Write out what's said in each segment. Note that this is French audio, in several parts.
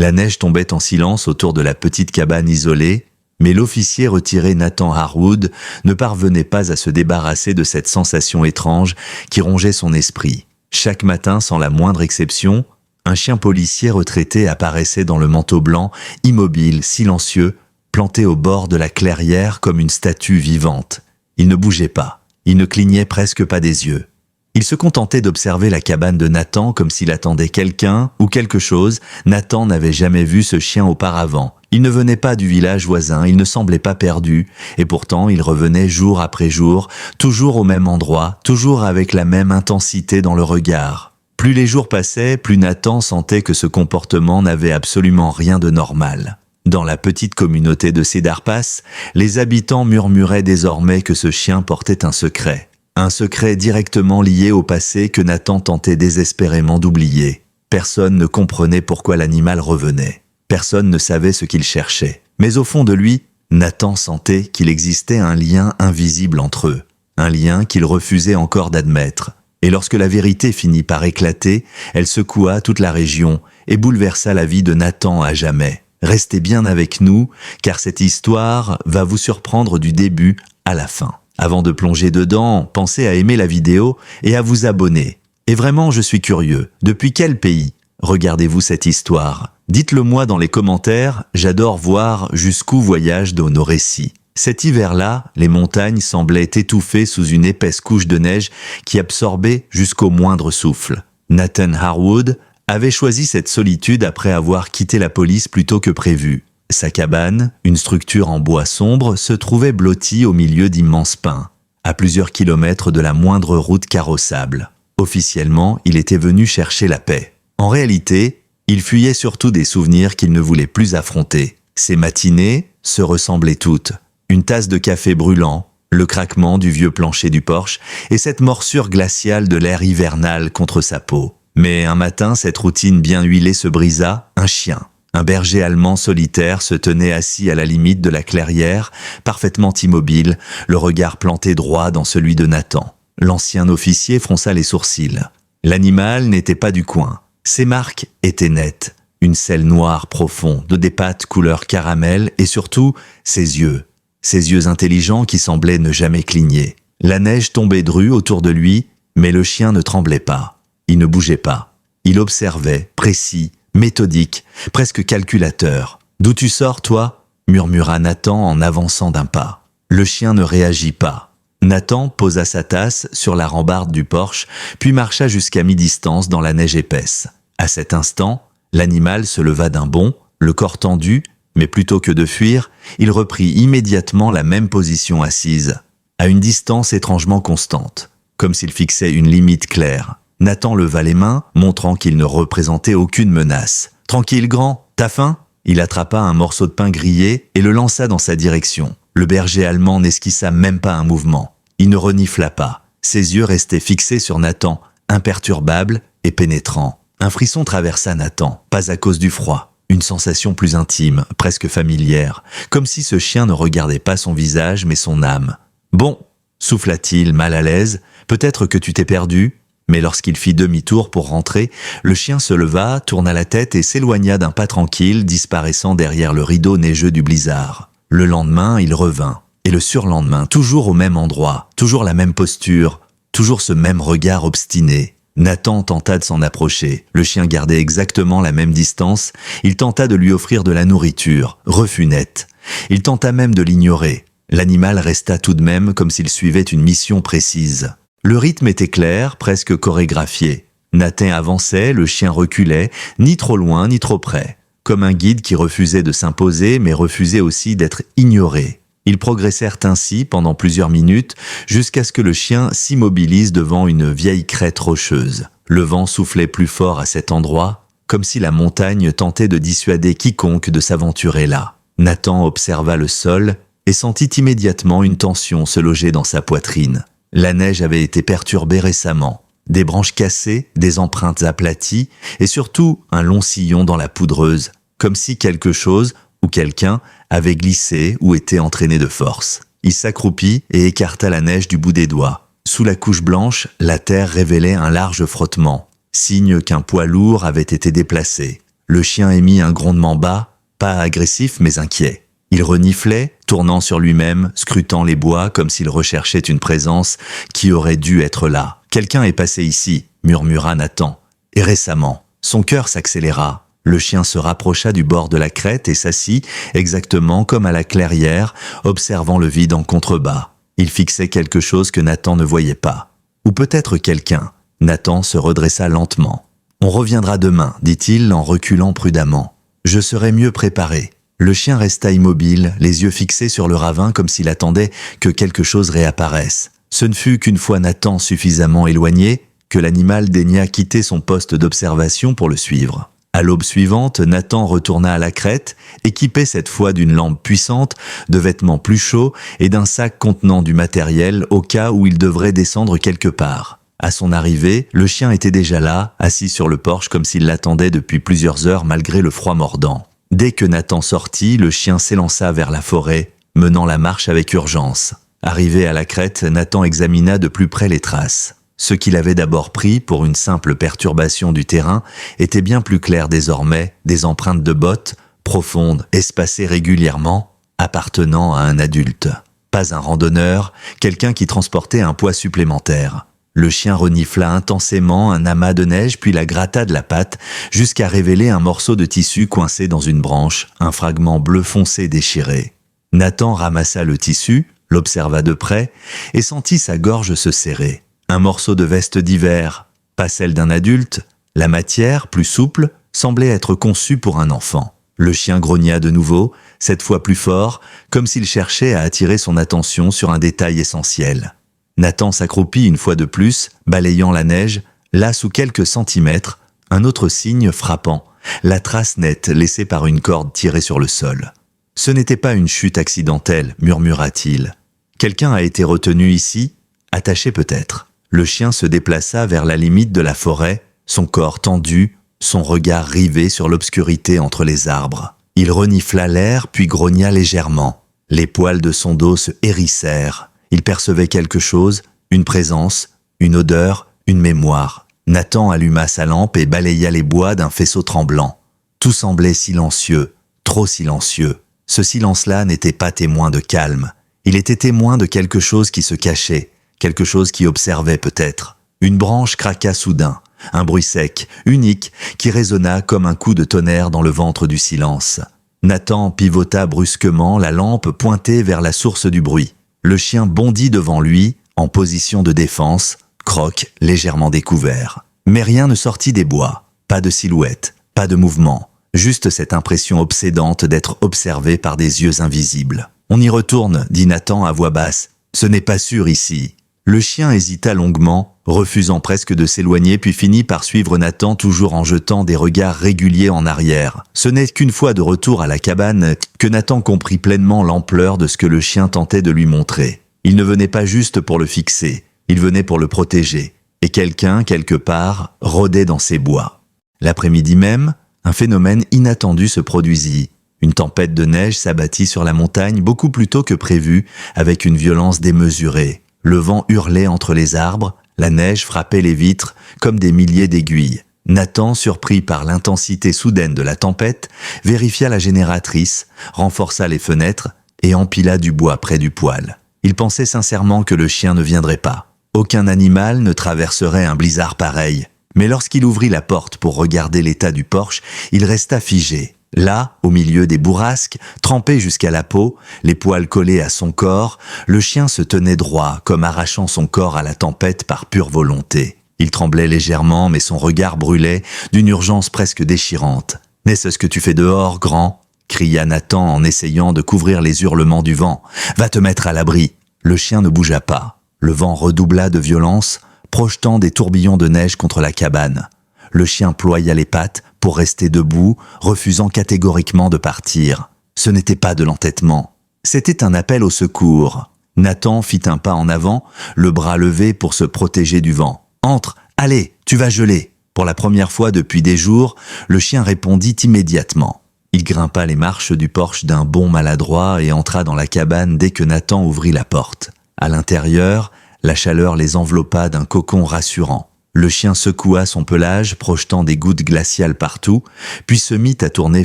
La neige tombait en silence autour de la petite cabane isolée, mais l'officier retiré Nathan Harwood ne parvenait pas à se débarrasser de cette sensation étrange qui rongeait son esprit. Chaque matin, sans la moindre exception, un chien policier retraité apparaissait dans le manteau blanc, immobile, silencieux, planté au bord de la clairière comme une statue vivante. Il ne bougeait pas, il ne clignait presque pas des yeux. Il se contentait d'observer la cabane de Nathan comme s'il attendait quelqu'un ou quelque chose. Nathan n'avait jamais vu ce chien auparavant. Il ne venait pas du village voisin, il ne semblait pas perdu, et pourtant il revenait jour après jour, toujours au même endroit, toujours avec la même intensité dans le regard. Plus les jours passaient, plus Nathan sentait que ce comportement n'avait absolument rien de normal. Dans la petite communauté de Cedar Pass, les habitants murmuraient désormais que ce chien portait un secret. Un secret directement lié au passé que Nathan tentait désespérément d'oublier. Personne ne comprenait pourquoi l'animal revenait. Personne ne savait ce qu'il cherchait. Mais au fond de lui, Nathan sentait qu'il existait un lien invisible entre eux. Un lien qu'il refusait encore d'admettre. Et lorsque la vérité finit par éclater, elle secoua toute la région et bouleversa la vie de Nathan à jamais. Restez bien avec nous, car cette histoire va vous surprendre du début à la fin. Avant de plonger dedans, pensez à aimer la vidéo et à vous abonner. Et vraiment, je suis curieux. Depuis quel pays regardez-vous cette histoire? Dites-le moi dans les commentaires, j'adore voir jusqu'où voyagent nos récits. Cet hiver-là, les montagnes semblaient étouffées sous une épaisse couche de neige qui absorbait jusqu'au moindre souffle. Nathan Harwood avait choisi cette solitude après avoir quitté la police plus tôt que prévu. Sa cabane, une structure en bois sombre, se trouvait blottie au milieu d'immenses pins, à plusieurs kilomètres de la moindre route carrossable. Officiellement, il était venu chercher la paix. En réalité, il fuyait surtout des souvenirs qu'il ne voulait plus affronter. Ses matinées se ressemblaient toutes. Une tasse de café brûlant, le craquement du vieux plancher du porche et cette morsure glaciale de l'air hivernal contre sa peau. Mais un matin, cette routine bien huilée se brisa, un chien. Un berger allemand solitaire se tenait assis à la limite de la clairière, parfaitement immobile, le regard planté droit dans celui de Nathan. L'ancien officier fronça les sourcils. L'animal n'était pas du coin. Ses marques étaient nettes. Une selle noire profonde, des pattes couleur caramel et surtout ses yeux. Ses yeux intelligents qui semblaient ne jamais cligner. La neige tombait drue autour de lui, mais le chien ne tremblait pas. Il ne bougeait pas. Il observait, précis, méthodique, presque calculateur. « D'où tu sors, toi ?» murmura Nathan en avançant d'un pas. Le chien ne réagit pas. Nathan posa sa tasse sur la rambarde du porche, puis marcha jusqu'à mi-distance dans la neige épaisse. À cet instant, l'animal se leva d'un bond, le corps tendu, mais plutôt que de fuir, il reprit immédiatement la même position assise, à une distance étrangement constante, comme s'il fixait une limite claire. Nathan leva les mains, montrant qu'il ne représentait aucune menace. « Tranquille, grand, t'as faim ?» Il attrapa un morceau de pain grillé et le lança dans sa direction. Le berger allemand n'esquissa même pas un mouvement. Il ne renifla pas. Ses yeux restaient fixés sur Nathan, imperturbable et pénétrant. Un frisson traversa Nathan, pas à cause du froid. Une sensation plus intime, presque familière, comme si ce chien ne regardait pas son visage mais son âme. « Bon » souffla-t-il, mal à l'aise, « peut-être que tu t'es perdu ?» Mais lorsqu'il fit demi-tour pour rentrer, le chien se leva, tourna la tête et s'éloigna d'un pas tranquille, disparaissant derrière le rideau neigeux du blizzard. Le lendemain, il revint. Et le surlendemain, toujours au même endroit, toujours la même posture, toujours ce même regard obstiné. Nathan tenta de s'en approcher. Le chien gardait exactement la même distance. Il tenta de lui offrir de la nourriture. Refus net. Il tenta même de l'ignorer. L'animal resta tout de même comme s'il suivait une mission précise. Le rythme était clair, presque chorégraphié. Nathan avançait, le chien reculait, ni trop loin ni trop près. Comme un guide qui refusait de s'imposer, mais refusait aussi d'être ignoré. Ils progressèrent ainsi pendant plusieurs minutes, jusqu'à ce que le chien s'immobilise devant une vieille crête rocheuse. Le vent soufflait plus fort à cet endroit, comme si la montagne tentait de dissuader quiconque de s'aventurer là. Nathan observa le sol et sentit immédiatement une tension se loger dans sa poitrine. La neige avait été perturbée récemment. Des branches cassées, des empreintes aplaties et surtout un long sillon dans la poudreuse, comme si quelque chose ou quelqu'un avait glissé ou été entraîné de force. Il s'accroupit et écarta la neige du bout des doigts. Sous la couche blanche, la terre révélait un large frottement, signe qu'un poids lourd avait été déplacé. Le chien émit un grondement bas, pas agressif mais inquiet. Il reniflait, tournant sur lui-même, scrutant les bois comme s'il recherchait une présence qui aurait dû être là. « Quelqu'un est passé ici », murmura Nathan. Et récemment, son cœur s'accéléra. Le chien se rapprocha du bord de la crête et s'assit, exactement comme à la clairière, observant le vide en contrebas. Il fixait quelque chose que Nathan ne voyait pas. Ou peut-être quelqu'un. Nathan se redressa lentement. « On reviendra demain », dit-il en reculant prudemment. « Je serai mieux préparé. » Le chien resta immobile, les yeux fixés sur le ravin comme s'il attendait que quelque chose réapparaisse. Ce ne fut qu'une fois Nathan suffisamment éloigné que l'animal daigna quitter son poste d'observation pour le suivre. À l'aube suivante, Nathan retourna à la crête, équipé cette fois d'une lampe puissante, de vêtements plus chauds et d'un sac contenant du matériel au cas où il devrait descendre quelque part. À son arrivée, le chien était déjà là, assis sur le porche comme s'il l'attendait depuis plusieurs heures malgré le froid mordant. Dès que Nathan sortit, le chien s'élança vers la forêt, menant la marche avec urgence. Arrivé à la crête, Nathan examina de plus près les traces. Ce qu'il avait d'abord pris pour une simple perturbation du terrain était bien plus clair désormais, des empreintes de bottes, profondes, espacées régulièrement, appartenant à un adulte. Pas un randonneur, quelqu'un qui transportait un poids supplémentaire. Le chien renifla intensément un amas de neige puis la gratta de la patte jusqu'à révéler un morceau de tissu coincé dans une branche, un fragment bleu foncé déchiré. Nathan ramassa le tissu, l'observa de près et sentit sa gorge se serrer. Un morceau de veste d'hiver, pas celle d'un adulte, la matière, plus souple, semblait être conçue pour un enfant. Le chien grogna de nouveau, cette fois plus fort, comme s'il cherchait à attirer son attention sur un détail essentiel. Nathan s'accroupit une fois de plus, balayant la neige, là sous quelques centimètres, un autre signe frappant, la trace nette laissée par une corde tirée sur le sol. « Ce n'était pas une chute accidentelle », murmura-t-il. « Quelqu'un a été retenu ici, attaché peut-être. » Le chien se déplaça vers la limite de la forêt, son corps tendu, son regard rivé sur l'obscurité entre les arbres. Il renifla l'air puis grogna légèrement. Les poils de son dos se hérissèrent. Il percevait quelque chose, une présence, une odeur, une mémoire. Nathan alluma sa lampe et balaya les bois d'un faisceau tremblant. Tout semblait silencieux, trop silencieux. Ce silence-là n'était pas témoin de calme. Il était témoin de quelque chose qui se cachait, quelque chose qui observait peut-être. Une branche craqua soudain, un bruit sec, unique, qui résonna comme un coup de tonnerre dans le ventre du silence. Nathan pivota brusquement, la lampe pointée vers la source du bruit. Le chien bondit devant lui, en position de défense, croc légèrement découvert. Mais rien ne sortit des bois. Pas de silhouette, pas de mouvement. Juste cette impression obsédante d'être observé par des yeux invisibles. « On y retourne », dit Nathan à voix basse. « Ce n'est pas sûr ici. » Le chien hésita longuement, refusant presque de s'éloigner, puis finit par suivre Nathan toujours en jetant des regards réguliers en arrière. Ce n'est qu'une fois de retour à la cabane que Nathan comprit pleinement l'ampleur de ce que le chien tentait de lui montrer. Il ne venait pas juste pour le fixer, il venait pour le protéger. Et quelqu'un, quelque part, rôdait dans ces bois. L'après-midi même, un phénomène inattendu se produisit. Une tempête de neige s'abattit sur la montagne beaucoup plus tôt que prévu, avec une violence démesurée. Le vent hurlait entre les arbres, la neige frappait les vitres comme des milliers d'aiguilles. Nathan, surpris par l'intensité soudaine de la tempête, vérifia la génératrice, renforça les fenêtres et empila du bois près du poêle. Il pensait sincèrement que le chien ne viendrait pas. Aucun animal ne traverserait un blizzard pareil. Mais lorsqu'il ouvrit la porte pour regarder l'état du porche, il resta figé. Là, au milieu des bourrasques, trempé jusqu'à la peau, les poils collés à son corps, le chien se tenait droit, comme arrachant son corps à la tempête par pure volonté. Il tremblait légèrement, mais son regard brûlait d'une urgence presque déchirante. « N'est-ce que tu fais dehors, grand ?» cria Nathan en essayant de couvrir les hurlements du vent. « Va te mettre à l'abri !» Le chien ne bougea pas. Le vent redoubla de violence, projetant des tourbillons de neige contre la cabane. Le chien ploya les pattes pour rester debout, refusant catégoriquement de partir. Ce n'était pas de l'entêtement. C'était un appel au secours. Nathan fit un pas en avant, le bras levé pour se protéger du vent. « Entre, allez, tu vas geler !» Pour la première fois depuis des jours, le chien répondit immédiatement. Il grimpa les marches du porche d'un bond maladroit et entra dans la cabane dès que Nathan ouvrit la porte. À l'intérieur, la chaleur les enveloppa d'un cocon rassurant. Le chien secoua son pelage, projetant des gouttes glaciales partout, puis se mit à tourner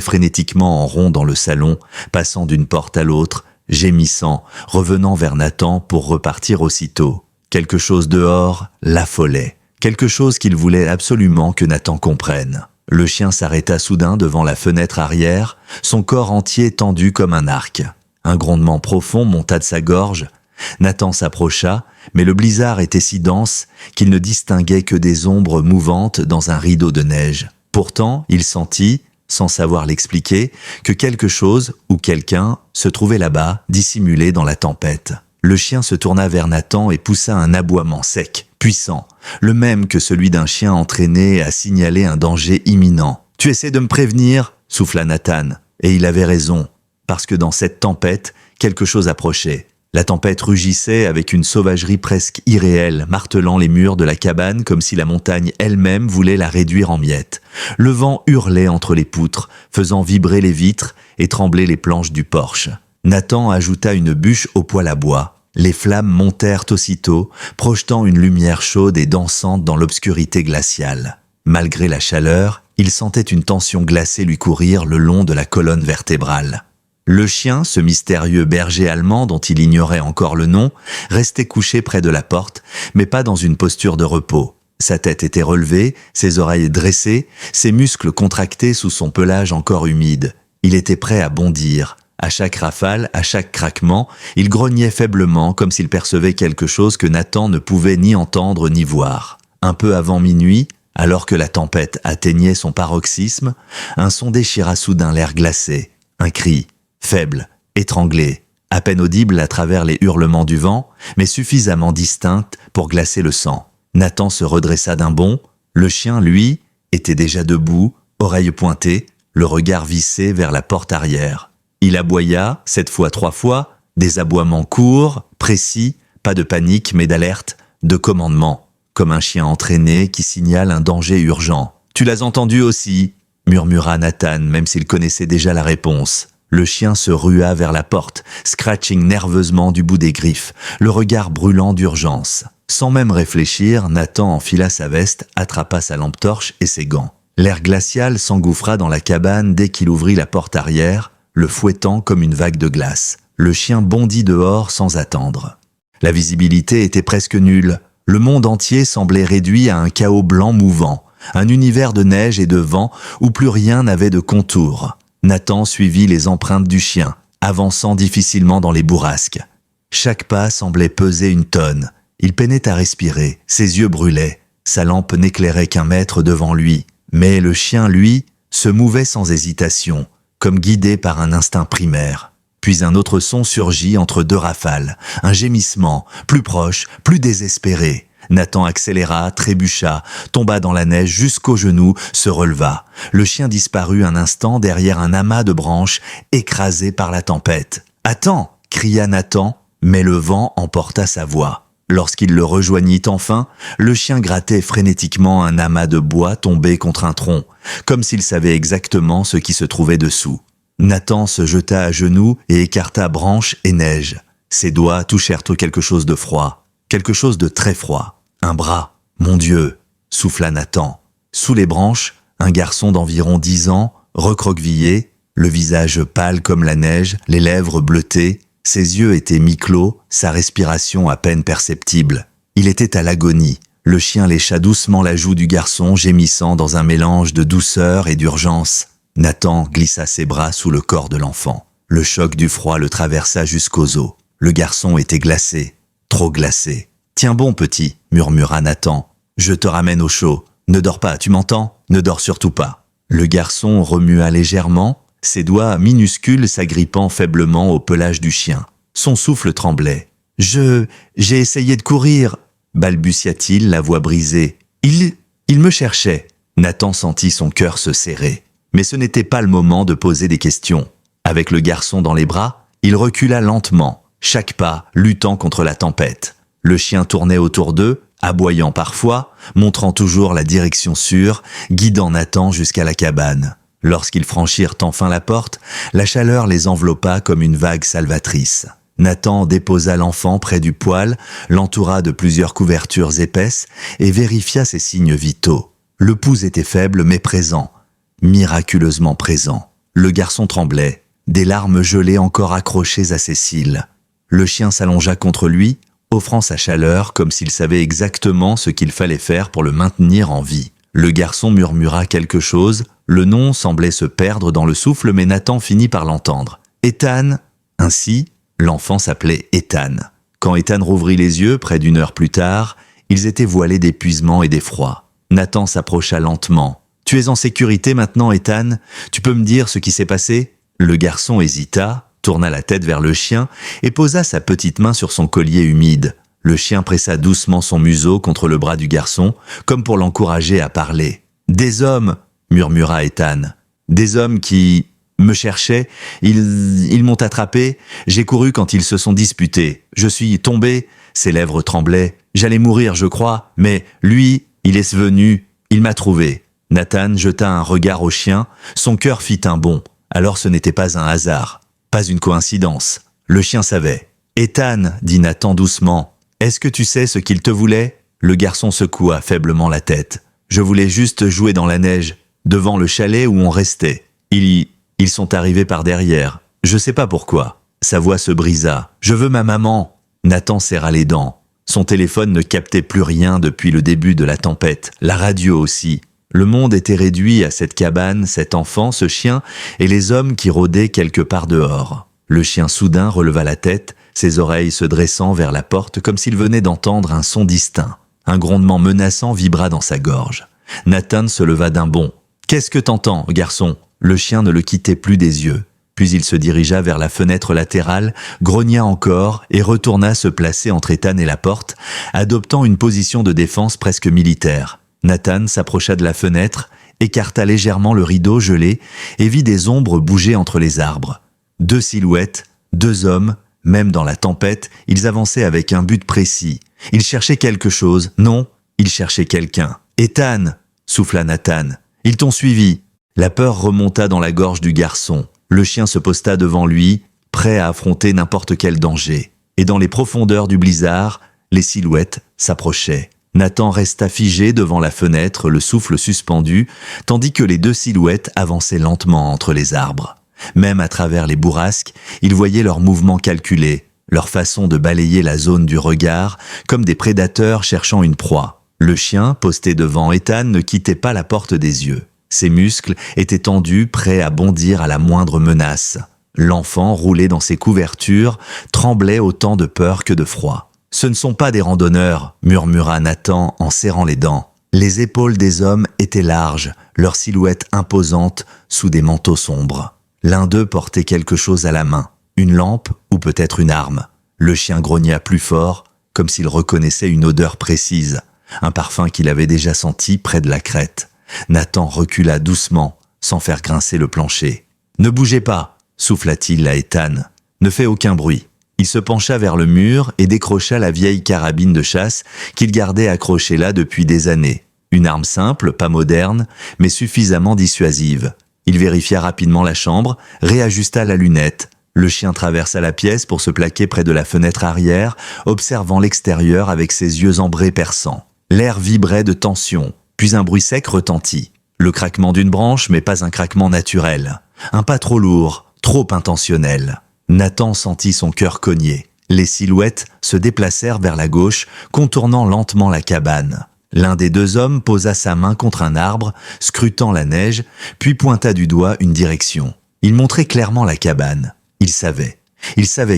frénétiquement en rond dans le salon, passant d'une porte à l'autre, gémissant, revenant vers Nathan pour repartir aussitôt. Quelque chose dehors l'affolait, quelque chose qu'il voulait absolument que Nathan comprenne. Le chien s'arrêta soudain devant la fenêtre arrière, son corps entier tendu comme un arc. Un grondement profond monta de sa gorge. Nathan s'approcha, mais le blizzard était si dense qu'il ne distinguait que des ombres mouvantes dans un rideau de neige. Pourtant, il sentit, sans savoir l'expliquer, que quelque chose ou quelqu'un se trouvait là-bas, dissimulé dans la tempête. Le chien se tourna vers Nathan et poussa un aboiement sec, puissant, le même que celui d'un chien entraîné à signaler un danger imminent. « Tu essaies de me prévenir ?» souffla Nathan. Et il avait raison, parce que dans cette tempête, quelque chose approchait. La tempête rugissait avec une sauvagerie presque irréelle, martelant les murs de la cabane comme si la montagne elle-même voulait la réduire en miettes. Le vent hurlait entre les poutres, faisant vibrer les vitres et trembler les planches du porche. Nathan ajouta une bûche au poêle à bois. Les flammes montèrent aussitôt, projetant une lumière chaude et dansante dans l'obscurité glaciale. Malgré la chaleur, il sentait une tension glacée lui courir le long de la colonne vertébrale. Le chien, ce mystérieux berger allemand dont il ignorait encore le nom, restait couché près de la porte, mais pas dans une posture de repos. Sa tête était relevée, ses oreilles dressées, ses muscles contractés sous son pelage encore humide. Il était prêt à bondir. À chaque rafale, à chaque craquement, il grognait faiblement comme s'il percevait quelque chose que Nathan ne pouvait ni entendre ni voir. Un peu avant minuit, alors que la tempête atteignait son paroxysme, un son déchira soudain l'air glacé. Un cri. Faible, étranglé, à peine audible à travers les hurlements du vent, mais suffisamment distincte pour glacer le sang. Nathan se redressa d'un bond. Le chien, lui, était déjà debout, oreilles pointées, le regard vissé vers la porte arrière. Il aboya, cette fois 3 fois, des aboiements courts, précis, pas de panique mais d'alerte, de commandement, comme un chien entraîné qui signale un danger urgent. « Tu l'as entendu aussi ?» murmura Nathan, même s'il connaissait déjà la réponse. Le chien se rua vers la porte, scratching nerveusement du bout des griffes, le regard brûlant d'urgence. Sans même réfléchir, Nathan enfila sa veste, attrapa sa lampe torche et ses gants. L'air glacial s'engouffra dans la cabane dès qu'il ouvrit la porte arrière, le fouettant comme une vague de glace. Le chien bondit dehors sans attendre. La visibilité était presque nulle. Le monde entier semblait réduit à un chaos blanc mouvant, un univers de neige et de vent où plus rien n'avait de contour. Nathan suivit les empreintes du chien, avançant difficilement dans les bourrasques. Chaque pas semblait peser une tonne. Il peinait à respirer, ses yeux brûlaient. Sa lampe n'éclairait qu'un mètre devant lui. Mais le chien, lui, se mouvait sans hésitation, comme guidé par un instinct primaire. Puis un autre son surgit entre 2 rafales, un gémissement, plus proche, plus désespéré. Nathan accéléra, trébucha, tomba dans la neige jusqu'aux genoux, se releva. Le chien disparut un instant derrière un amas de branches écrasé par la tempête. « Attends !» cria Nathan, mais le vent emporta sa voix. Lorsqu'il le rejoignit enfin, le chien grattait frénétiquement un amas de bois tombé contre un tronc, comme s'il savait exactement ce qui se trouvait dessous. Nathan se jeta à genoux et écarta branches et neige. Ses doigts touchèrent quelque chose de froid, quelque chose de très froid. Un bras, mon Dieu, souffla Nathan. Sous les branches, un garçon d'environ 10 ans, recroquevillé, le visage pâle comme la neige, les lèvres bleutées, ses yeux étaient mi-clos, sa respiration à peine perceptible. Il était à l'agonie. Le chien lécha doucement la joue du garçon, gémissant dans un mélange de douceur et d'urgence. Nathan glissa ses bras sous le corps de l'enfant. Le choc du froid le traversa jusqu'aux os. Le garçon était glacé, trop glacé. « Tiens bon, petit !» murmura Nathan. « Je te ramène au chaud. Ne dors pas, tu m'entends ? Ne dors surtout pas. » Le garçon remua légèrement, ses doigts minuscules s'agrippant faiblement au pelage du chien. Son souffle tremblait. « J'ai essayé de courir !» balbutia-t-il, la voix brisée. « Il me cherchait !» Nathan sentit son cœur se serrer. Mais ce n'était pas le moment de poser des questions. Avec le garçon dans les bras, il recula lentement, chaque pas luttant contre la tempête. Le chien tournait autour d'eux, aboyant parfois, montrant toujours la direction sûre, guidant Nathan jusqu'à la cabane. Lorsqu'ils franchirent enfin la porte, la chaleur les enveloppa comme une vague salvatrice. Nathan déposa l'enfant près du poêle, l'entoura de plusieurs couvertures épaisses et vérifia ses signes vitaux. Le pouls était faible mais présent, miraculeusement présent. Le garçon tremblait, des larmes gelées encore accrochées à ses cils. Le chien s'allongea contre lui, offrant sa chaleur comme s'il savait exactement ce qu'il fallait faire pour le maintenir en vie. Le garçon murmura quelque chose, le nom semblait se perdre dans le souffle mais Nathan finit par l'entendre. Ethan, ainsi, l'enfant s'appelait Ethan. Quand Ethan rouvrit les yeux, près d'une heure plus tard, ils étaient voilés d'épuisement et d'effroi. Nathan s'approcha lentement. « Tu es en sécurité maintenant, Ethan? Tu peux me dire ce qui s'est passé ?» Le garçon hésita, tourna la tête vers le chien et posa sa petite main sur son collier humide. Le chien pressa doucement son museau contre le bras du garçon, comme pour l'encourager à parler. « Des hommes !» murmura Ethan. « Des hommes qui me cherchaient, ils m'ont attrapé, j'ai couru quand ils se sont disputés. Je suis tombé, ses lèvres tremblaient. J'allais mourir, je crois, mais lui, il est venu, il m'a trouvé. » Nathan jeta un regard au chien, son cœur fit un bond. Alors ce n'était pas un hasard, pas une coïncidence. Le chien savait. « Ethan, dit Nathan doucement, est-ce que tu sais ce qu'il te voulait ?» Le garçon secoua faiblement la tête. « Je voulais juste jouer dans la neige, devant le chalet où on restait. Ils sont arrivés par derrière. Je sais pas pourquoi. » Sa voix se brisa. « Je veux ma maman. » Nathan serra les dents. Son téléphone ne captait plus rien depuis le début de la tempête. La radio aussi. Le monde était réduit à cette cabane, cet enfant, ce chien et les hommes qui rôdaient quelque part dehors. Le chien soudain releva la tête, ses oreilles se dressant vers la porte comme s'il venait d'entendre un son distinct. Un grondement menaçant vibra dans sa gorge. Nathan se leva d'un bond. « Qu'est-ce que t'entends, garçon ?» Le chien ne le quittait plus des yeux. Puis il se dirigea vers la fenêtre latérale, grogna encore et retourna se placer entre Ethan et la porte, adoptant une position de défense presque militaire. Nathan s'approcha de la fenêtre, écarta légèrement le rideau gelé et vit des ombres bouger entre les arbres. 2 silhouettes, 2 hommes, même dans la tempête, ils avançaient avec un but précis. Ils cherchaient quelque chose. Non, ils cherchaient quelqu'un. « Ethan !» souffla Nathan. « Ils t'ont suivi !» La peur remonta dans la gorge du garçon. Le chien se posta devant lui, prêt à affronter n'importe quel danger. Et dans les profondeurs du blizzard, les silhouettes s'approchaient. Nathan resta figé devant la fenêtre, le souffle suspendu, tandis que les 2 silhouettes avançaient lentement entre les arbres. Même à travers les bourrasques, il voyait leurs mouvements calculés, leur façon de balayer la zone du regard, comme des prédateurs cherchant une proie. Le chien, posté devant Ethan, ne quittait pas la porte des yeux. Ses muscles étaient tendus, prêts à bondir à la moindre menace. L'enfant, roulé dans ses couvertures, tremblait autant de peur que de froid. « Ce ne sont pas des randonneurs », murmura Nathan en serrant les dents. Les épaules des hommes étaient larges, leurs silhouettes imposantes sous des manteaux sombres. L'un d'eux portait quelque chose à la main, une lampe ou peut-être une arme. Le chien grogna plus fort, comme s'il reconnaissait une odeur précise, un parfum qu'il avait déjà senti près de la crête. Nathan recula doucement, sans faire grincer le plancher. « Ne bougez pas !» souffla-t-il à Ethan. « Ne fais aucun bruit. » Il se pencha vers le mur et décrocha la vieille carabine de chasse qu'il gardait accrochée là depuis des années. Une arme simple, pas moderne, mais suffisamment dissuasive. Il vérifia rapidement la chambre, réajusta la lunette. Le chien traversa la pièce pour se plaquer près de la fenêtre arrière, observant l'extérieur avec ses yeux ambrés perçants. L'air vibrait de tension, puis un bruit sec retentit. Le craquement d'une branche, mais pas un craquement naturel. Un pas trop lourd, trop intentionnel. Nathan sentit son cœur cogner. Les silhouettes se déplacèrent vers la gauche, contournant lentement la cabane. L'un des 2 hommes posa sa main contre un arbre, scrutant la neige, puis pointa du doigt une direction. Il montrait clairement la cabane. Il savait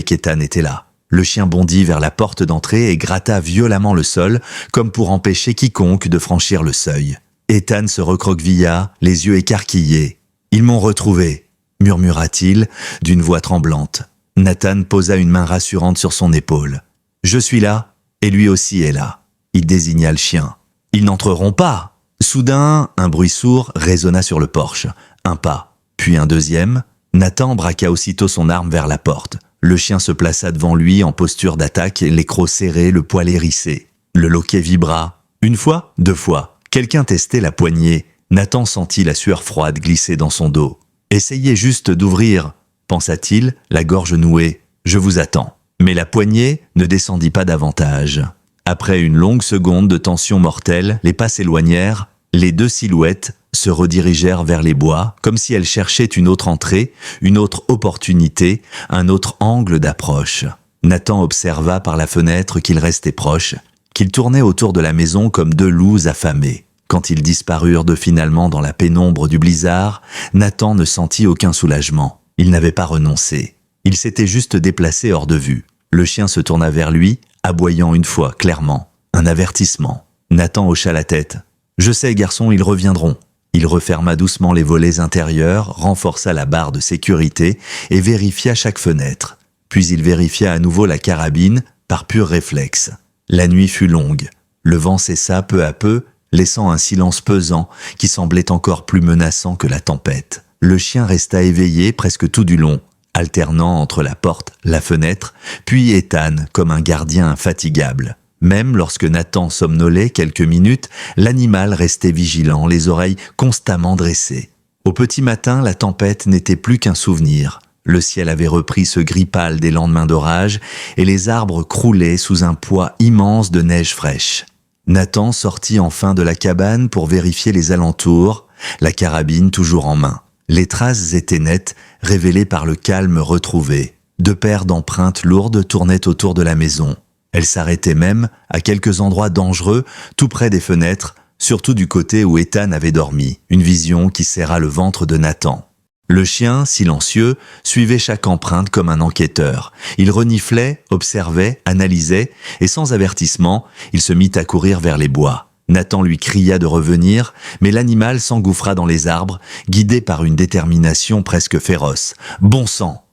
qu'Ethan était là. Le chien bondit vers la porte d'entrée et gratta violemment le sol, comme pour empêcher quiconque de franchir le seuil. Ethan se recroquevilla, les yeux écarquillés. « Ils m'ont retrouvé !» murmura-t-il d'une voix tremblante. Nathan posa une main rassurante sur son épaule. « Je suis là, et lui aussi est là. » Il désigna le chien. « Ils n'entreront pas !» Soudain, un bruit sourd résonna sur le porche. Un pas, puis un deuxième. Nathan braqua aussitôt son arme vers la porte. Le chien se plaça devant lui en posture d'attaque, les crocs serrés, le poil hérissé. Le loquet vibra. 1 fois, 2 fois. Quelqu'un testait la poignée. Nathan sentit la sueur froide glisser dans son dos. « Essayez juste d'ouvrir, pensa-t-il, la gorge nouée. Je vous attends. » Mais la poignée ne descendit pas davantage. Après une longue seconde de tension mortelle, les pas s'éloignèrent, les deux silhouettes se redirigèrent vers les bois, comme si elles cherchaient une autre entrée, une autre opportunité, un autre angle d'approche. Nathan observa par la fenêtre qu'ils restaient proches, qu'ils tournaient autour de la maison comme deux loups affamés. Quand ils disparurent finalement dans la pénombre du blizzard, Nathan ne sentit aucun soulagement. Il n'avait pas renoncé. Il s'était juste déplacé hors de vue. Le chien se tourna vers lui, aboyant une fois, clairement. Un avertissement. Nathan hocha la tête. « Je sais, garçon, ils reviendront. » Il referma doucement les volets intérieurs, renforça la barre de sécurité et vérifia chaque fenêtre. Puis il vérifia à nouveau la carabine, par pur réflexe. La nuit fut longue. Le vent cessa peu à peu, laissant un silence pesant qui semblait encore plus menaçant que la tempête. Le chien resta éveillé presque tout du long, alternant entre la porte, la fenêtre, puis Ethan comme un gardien infatigable. Même lorsque Nathan somnolait quelques minutes, l'animal restait vigilant, les oreilles constamment dressées. Au petit matin, la tempête n'était plus qu'un souvenir. Le ciel avait repris ce gris pâle des lendemains d'orage et les arbres croulaient sous un poids immense de neige fraîche. Nathan sortit enfin de la cabane pour vérifier les alentours, la carabine toujours en main. Les traces étaient nettes, révélées par le calme retrouvé. Deux paires d'empreintes lourdes tournaient autour de la maison. Elles s'arrêtaient même à quelques endroits dangereux, tout près des fenêtres, surtout du côté où Ethan avait dormi. Une vision qui serra le ventre de Nathan. Le chien, silencieux, suivait chaque empreinte comme un enquêteur. Il reniflait, observait, analysait, et sans avertissement, il se mit à courir vers les bois. Nathan lui cria de revenir, mais l'animal s'engouffra dans les arbres, guidé par une détermination presque féroce. Bon sang!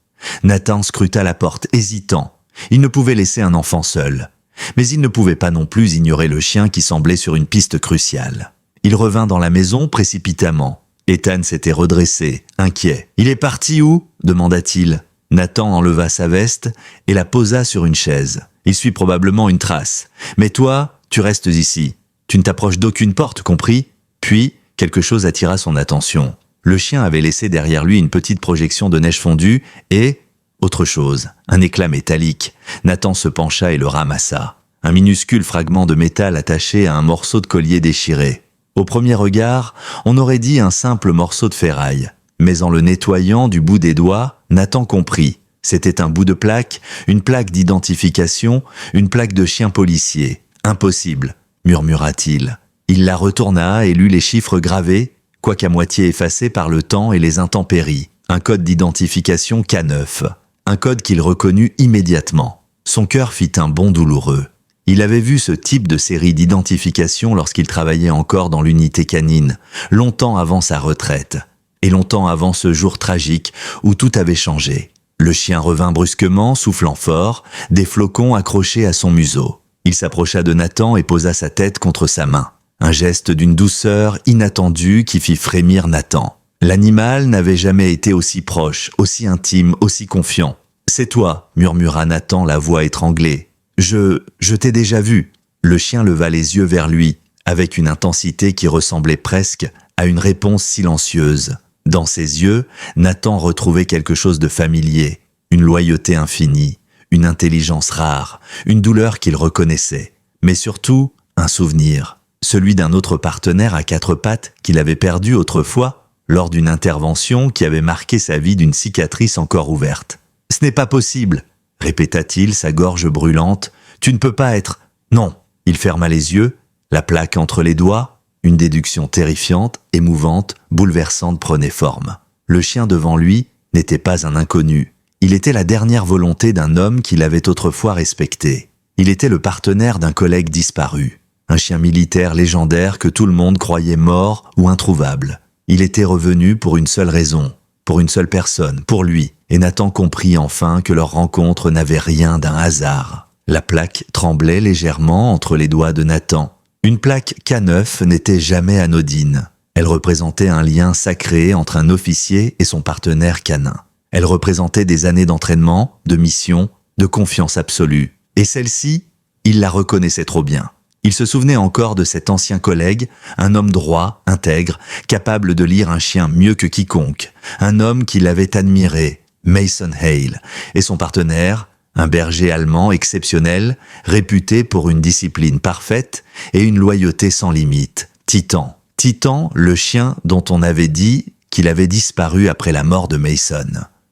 Nathan scruta la porte, hésitant. Il ne pouvait laisser un enfant seul. Mais il ne pouvait pas non plus ignorer le chien qui semblait sur une piste cruciale. Il revint dans la maison précipitamment. Ethan s'était redressé, inquiet. « Il est parti où ?» demanda-t-il. Nathan enleva sa veste et la posa sur une chaise. « Il suit probablement une trace. Mais toi, tu restes ici. Tu ne t'approches d'aucune porte, compris ?» Puis, quelque chose attira son attention. Le chien avait laissé derrière lui une petite projection de neige fondue et... autre chose, un éclat métallique. Nathan se pencha et le ramassa. Un minuscule fragment de métal attaché à un morceau de collier déchiré. Au premier regard, on aurait dit un simple morceau de ferraille. Mais en le nettoyant du bout des doigts, Nathan comprit. C'était un bout de plaque, une plaque d'identification, une plaque de chien policier. Impossible, murmura-t-il. Il la retourna et lut les chiffres gravés, quoiqu'à moitié effacés par le temps et les intempéries. Un code d'identification K9. Un code qu'il reconnut immédiatement. Son cœur fit un bond douloureux. Il avait vu ce type de série d'identification lorsqu'il travaillait encore dans l'unité canine, longtemps avant sa retraite, et longtemps avant ce jour tragique où tout avait changé. Le chien revint brusquement, soufflant fort, des flocons accrochés à son museau. Il s'approcha de Nathan et posa sa tête contre sa main. Un geste d'une douceur inattendue qui fit frémir Nathan. L'animal n'avait jamais été aussi proche, aussi intime, aussi confiant. « C'est toi », murmura Nathan, la voix étranglée. « Je t'ai déjà vu. » Le chien leva les yeux vers lui, avec une intensité qui ressemblait presque à une réponse silencieuse. Dans ses yeux, Nathan retrouvait quelque chose de familier, une loyauté infinie, une intelligence rare, une douleur qu'il reconnaissait, mais surtout un souvenir, celui d'un autre partenaire à quatre pattes qu'il avait perdu autrefois lors d'une intervention qui avait marqué sa vie d'une cicatrice encore ouverte. « Ce n'est pas possible !» répéta-t-il, sa gorge brûlante. « Tu ne peux pas être... » Non. Il ferma les yeux, la plaque entre les doigts. Une déduction terrifiante, émouvante, bouleversante prenait forme. Le chien devant lui n'était pas un inconnu. Il était la dernière volonté d'un homme qu'il avait autrefois respecté. Il était le partenaire d'un collègue disparu. Un chien militaire légendaire que tout le monde croyait mort ou introuvable. Il était revenu pour une seule raison, pour une seule personne, pour lui. Et Nathan comprit enfin que leur rencontre n'avait rien d'un hasard. La plaque tremblait légèrement entre les doigts de Nathan. Une plaque K9 n'était jamais anodine. Elle représentait un lien sacré entre un officier et son partenaire canin. Elle représentait des années d'entraînement, de mission, de confiance absolue. Et celle-ci, il la reconnaissait trop bien. Il se souvenait encore de cet ancien collègue, un homme droit, intègre, capable de lire un chien mieux que quiconque. Un homme qui l'avait admiré, Mason Hale, et son partenaire, un berger allemand exceptionnel, réputé pour une discipline parfaite et une loyauté sans limite. Titan. Titan, le chien dont on avait dit qu'il avait disparu après la mort de Mason.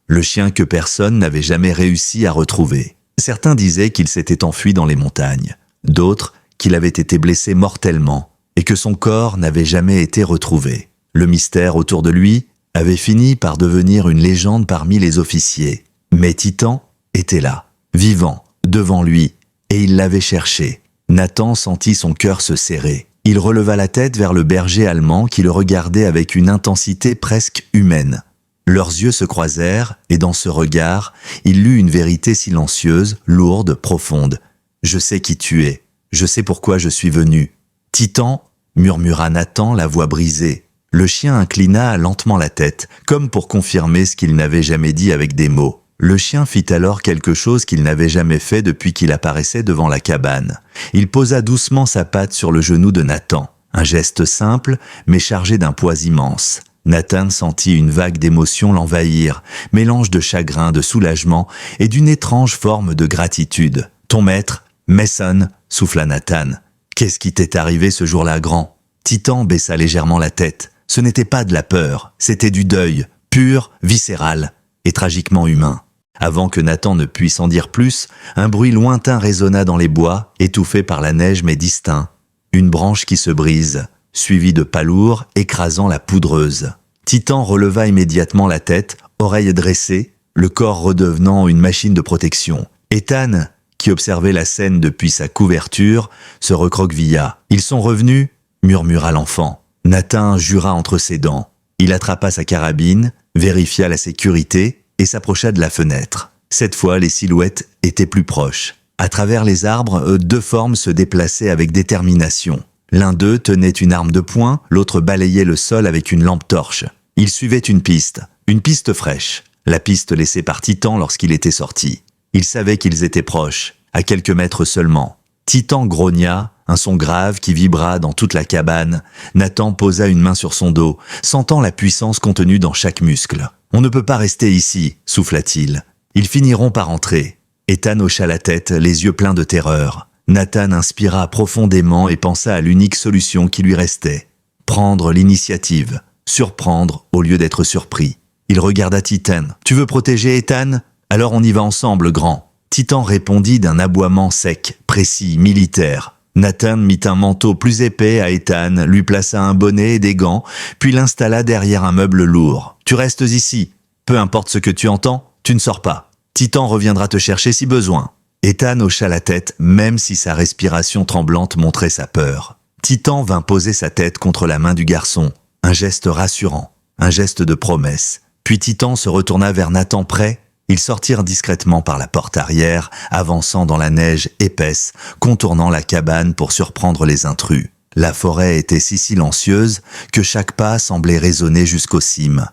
Le chien que personne n'avait jamais réussi à retrouver. Certains disaient qu'il s'était enfui dans les montagnes, d'autres qu'il avait été blessé mortellement et que son corps n'avait jamais été retrouvé. Le mystère autour de lui avait fini par devenir une légende parmi les officiers. Mais Titan était là, vivant, devant lui, et il l'avait cherché. Nathan sentit son cœur se serrer. Il releva la tête vers le berger allemand qui le regardait avec une intensité presque humaine. Leurs yeux se croisèrent, et dans ce regard, il lut une vérité silencieuse, lourde, profonde. « Je sais qui tu es. Je sais pourquoi je suis venu. »« Titan » murmura Nathan, la voix brisée. Le chien inclina lentement la tête, comme pour confirmer ce qu'il n'avait jamais dit avec des mots. Le chien fit alors quelque chose qu'il n'avait jamais fait depuis qu'il apparaissait devant la cabane. Il posa doucement sa patte sur le genou de Nathan. Un geste simple, mais chargé d'un poids immense. Nathan sentit une vague d'émotion l'envahir, mélange de chagrin, de soulagement et d'une étrange forme de gratitude. « Ton maître, Mason » souffla Nathan. « Qu'est-ce qui t'est arrivé ce jour-là, grand ?» Titan baissa légèrement la tête. Ce n'était pas de la peur, c'était du deuil, pur, viscéral et tragiquement humain. Avant que Nathan ne puisse en dire plus, un bruit lointain résonna dans les bois, étouffé par la neige mais distinct. Une branche qui se brise, suivie de pas lourds écrasant la poudreuse. Titan releva immédiatement la tête, oreilles dressées, le corps redevenant une machine de protection. Ethan, qui observait la scène depuis sa couverture, se recroquevilla. « Ils sont revenus ?» murmura l'enfant. Nathan jura entre ses dents. Il attrapa sa carabine, vérifia la sécurité et s'approcha de la fenêtre. Cette fois, les silhouettes étaient plus proches. À travers les arbres, deux formes se déplaçaient avec détermination. L'un d'eux tenait une arme de poing, l'autre balayait le sol avec une lampe torche. Ils suivaient une piste fraîche, la piste laissée par Titan lorsqu'il était sorti. Ils savaient qu'ils étaient proches, à quelques mètres seulement. Titan grogna, un son grave qui vibra dans toute la cabane. Nathan posa une main sur son dos, sentant la puissance contenue dans chaque muscle. « On ne peut pas rester ici », souffla-t-il. « Ils finiront par entrer. » Ethan hocha la tête, les yeux pleins de terreur. Nathan inspira profondément et pensa à l'unique solution qui lui restait. Prendre l'initiative, surprendre au lieu d'être surpris. Il regarda Titan. « Tu veux protéger Ethan ? Alors on y va ensemble, grand. » Titan répondit d'un aboiement sec, précis, militaire. Nathan mit un manteau plus épais à Ethan, lui plaça un bonnet et des gants, puis l'installa derrière un meuble lourd. « Tu restes ici. Peu importe ce que tu entends, tu ne sors pas. Titan reviendra te chercher si besoin. » Ethan hocha la tête, même si sa respiration tremblante montrait sa peur. Titan vint poser sa tête contre la main du garçon. Un geste rassurant, un geste de promesse. Puis Titan se retourna vers Nathan prêt. Ils sortirent discrètement par la porte arrière, avançant dans la neige épaisse, contournant la cabane pour surprendre les intrus. La forêt était si silencieuse que chaque pas semblait résonner jusqu'aux cimes.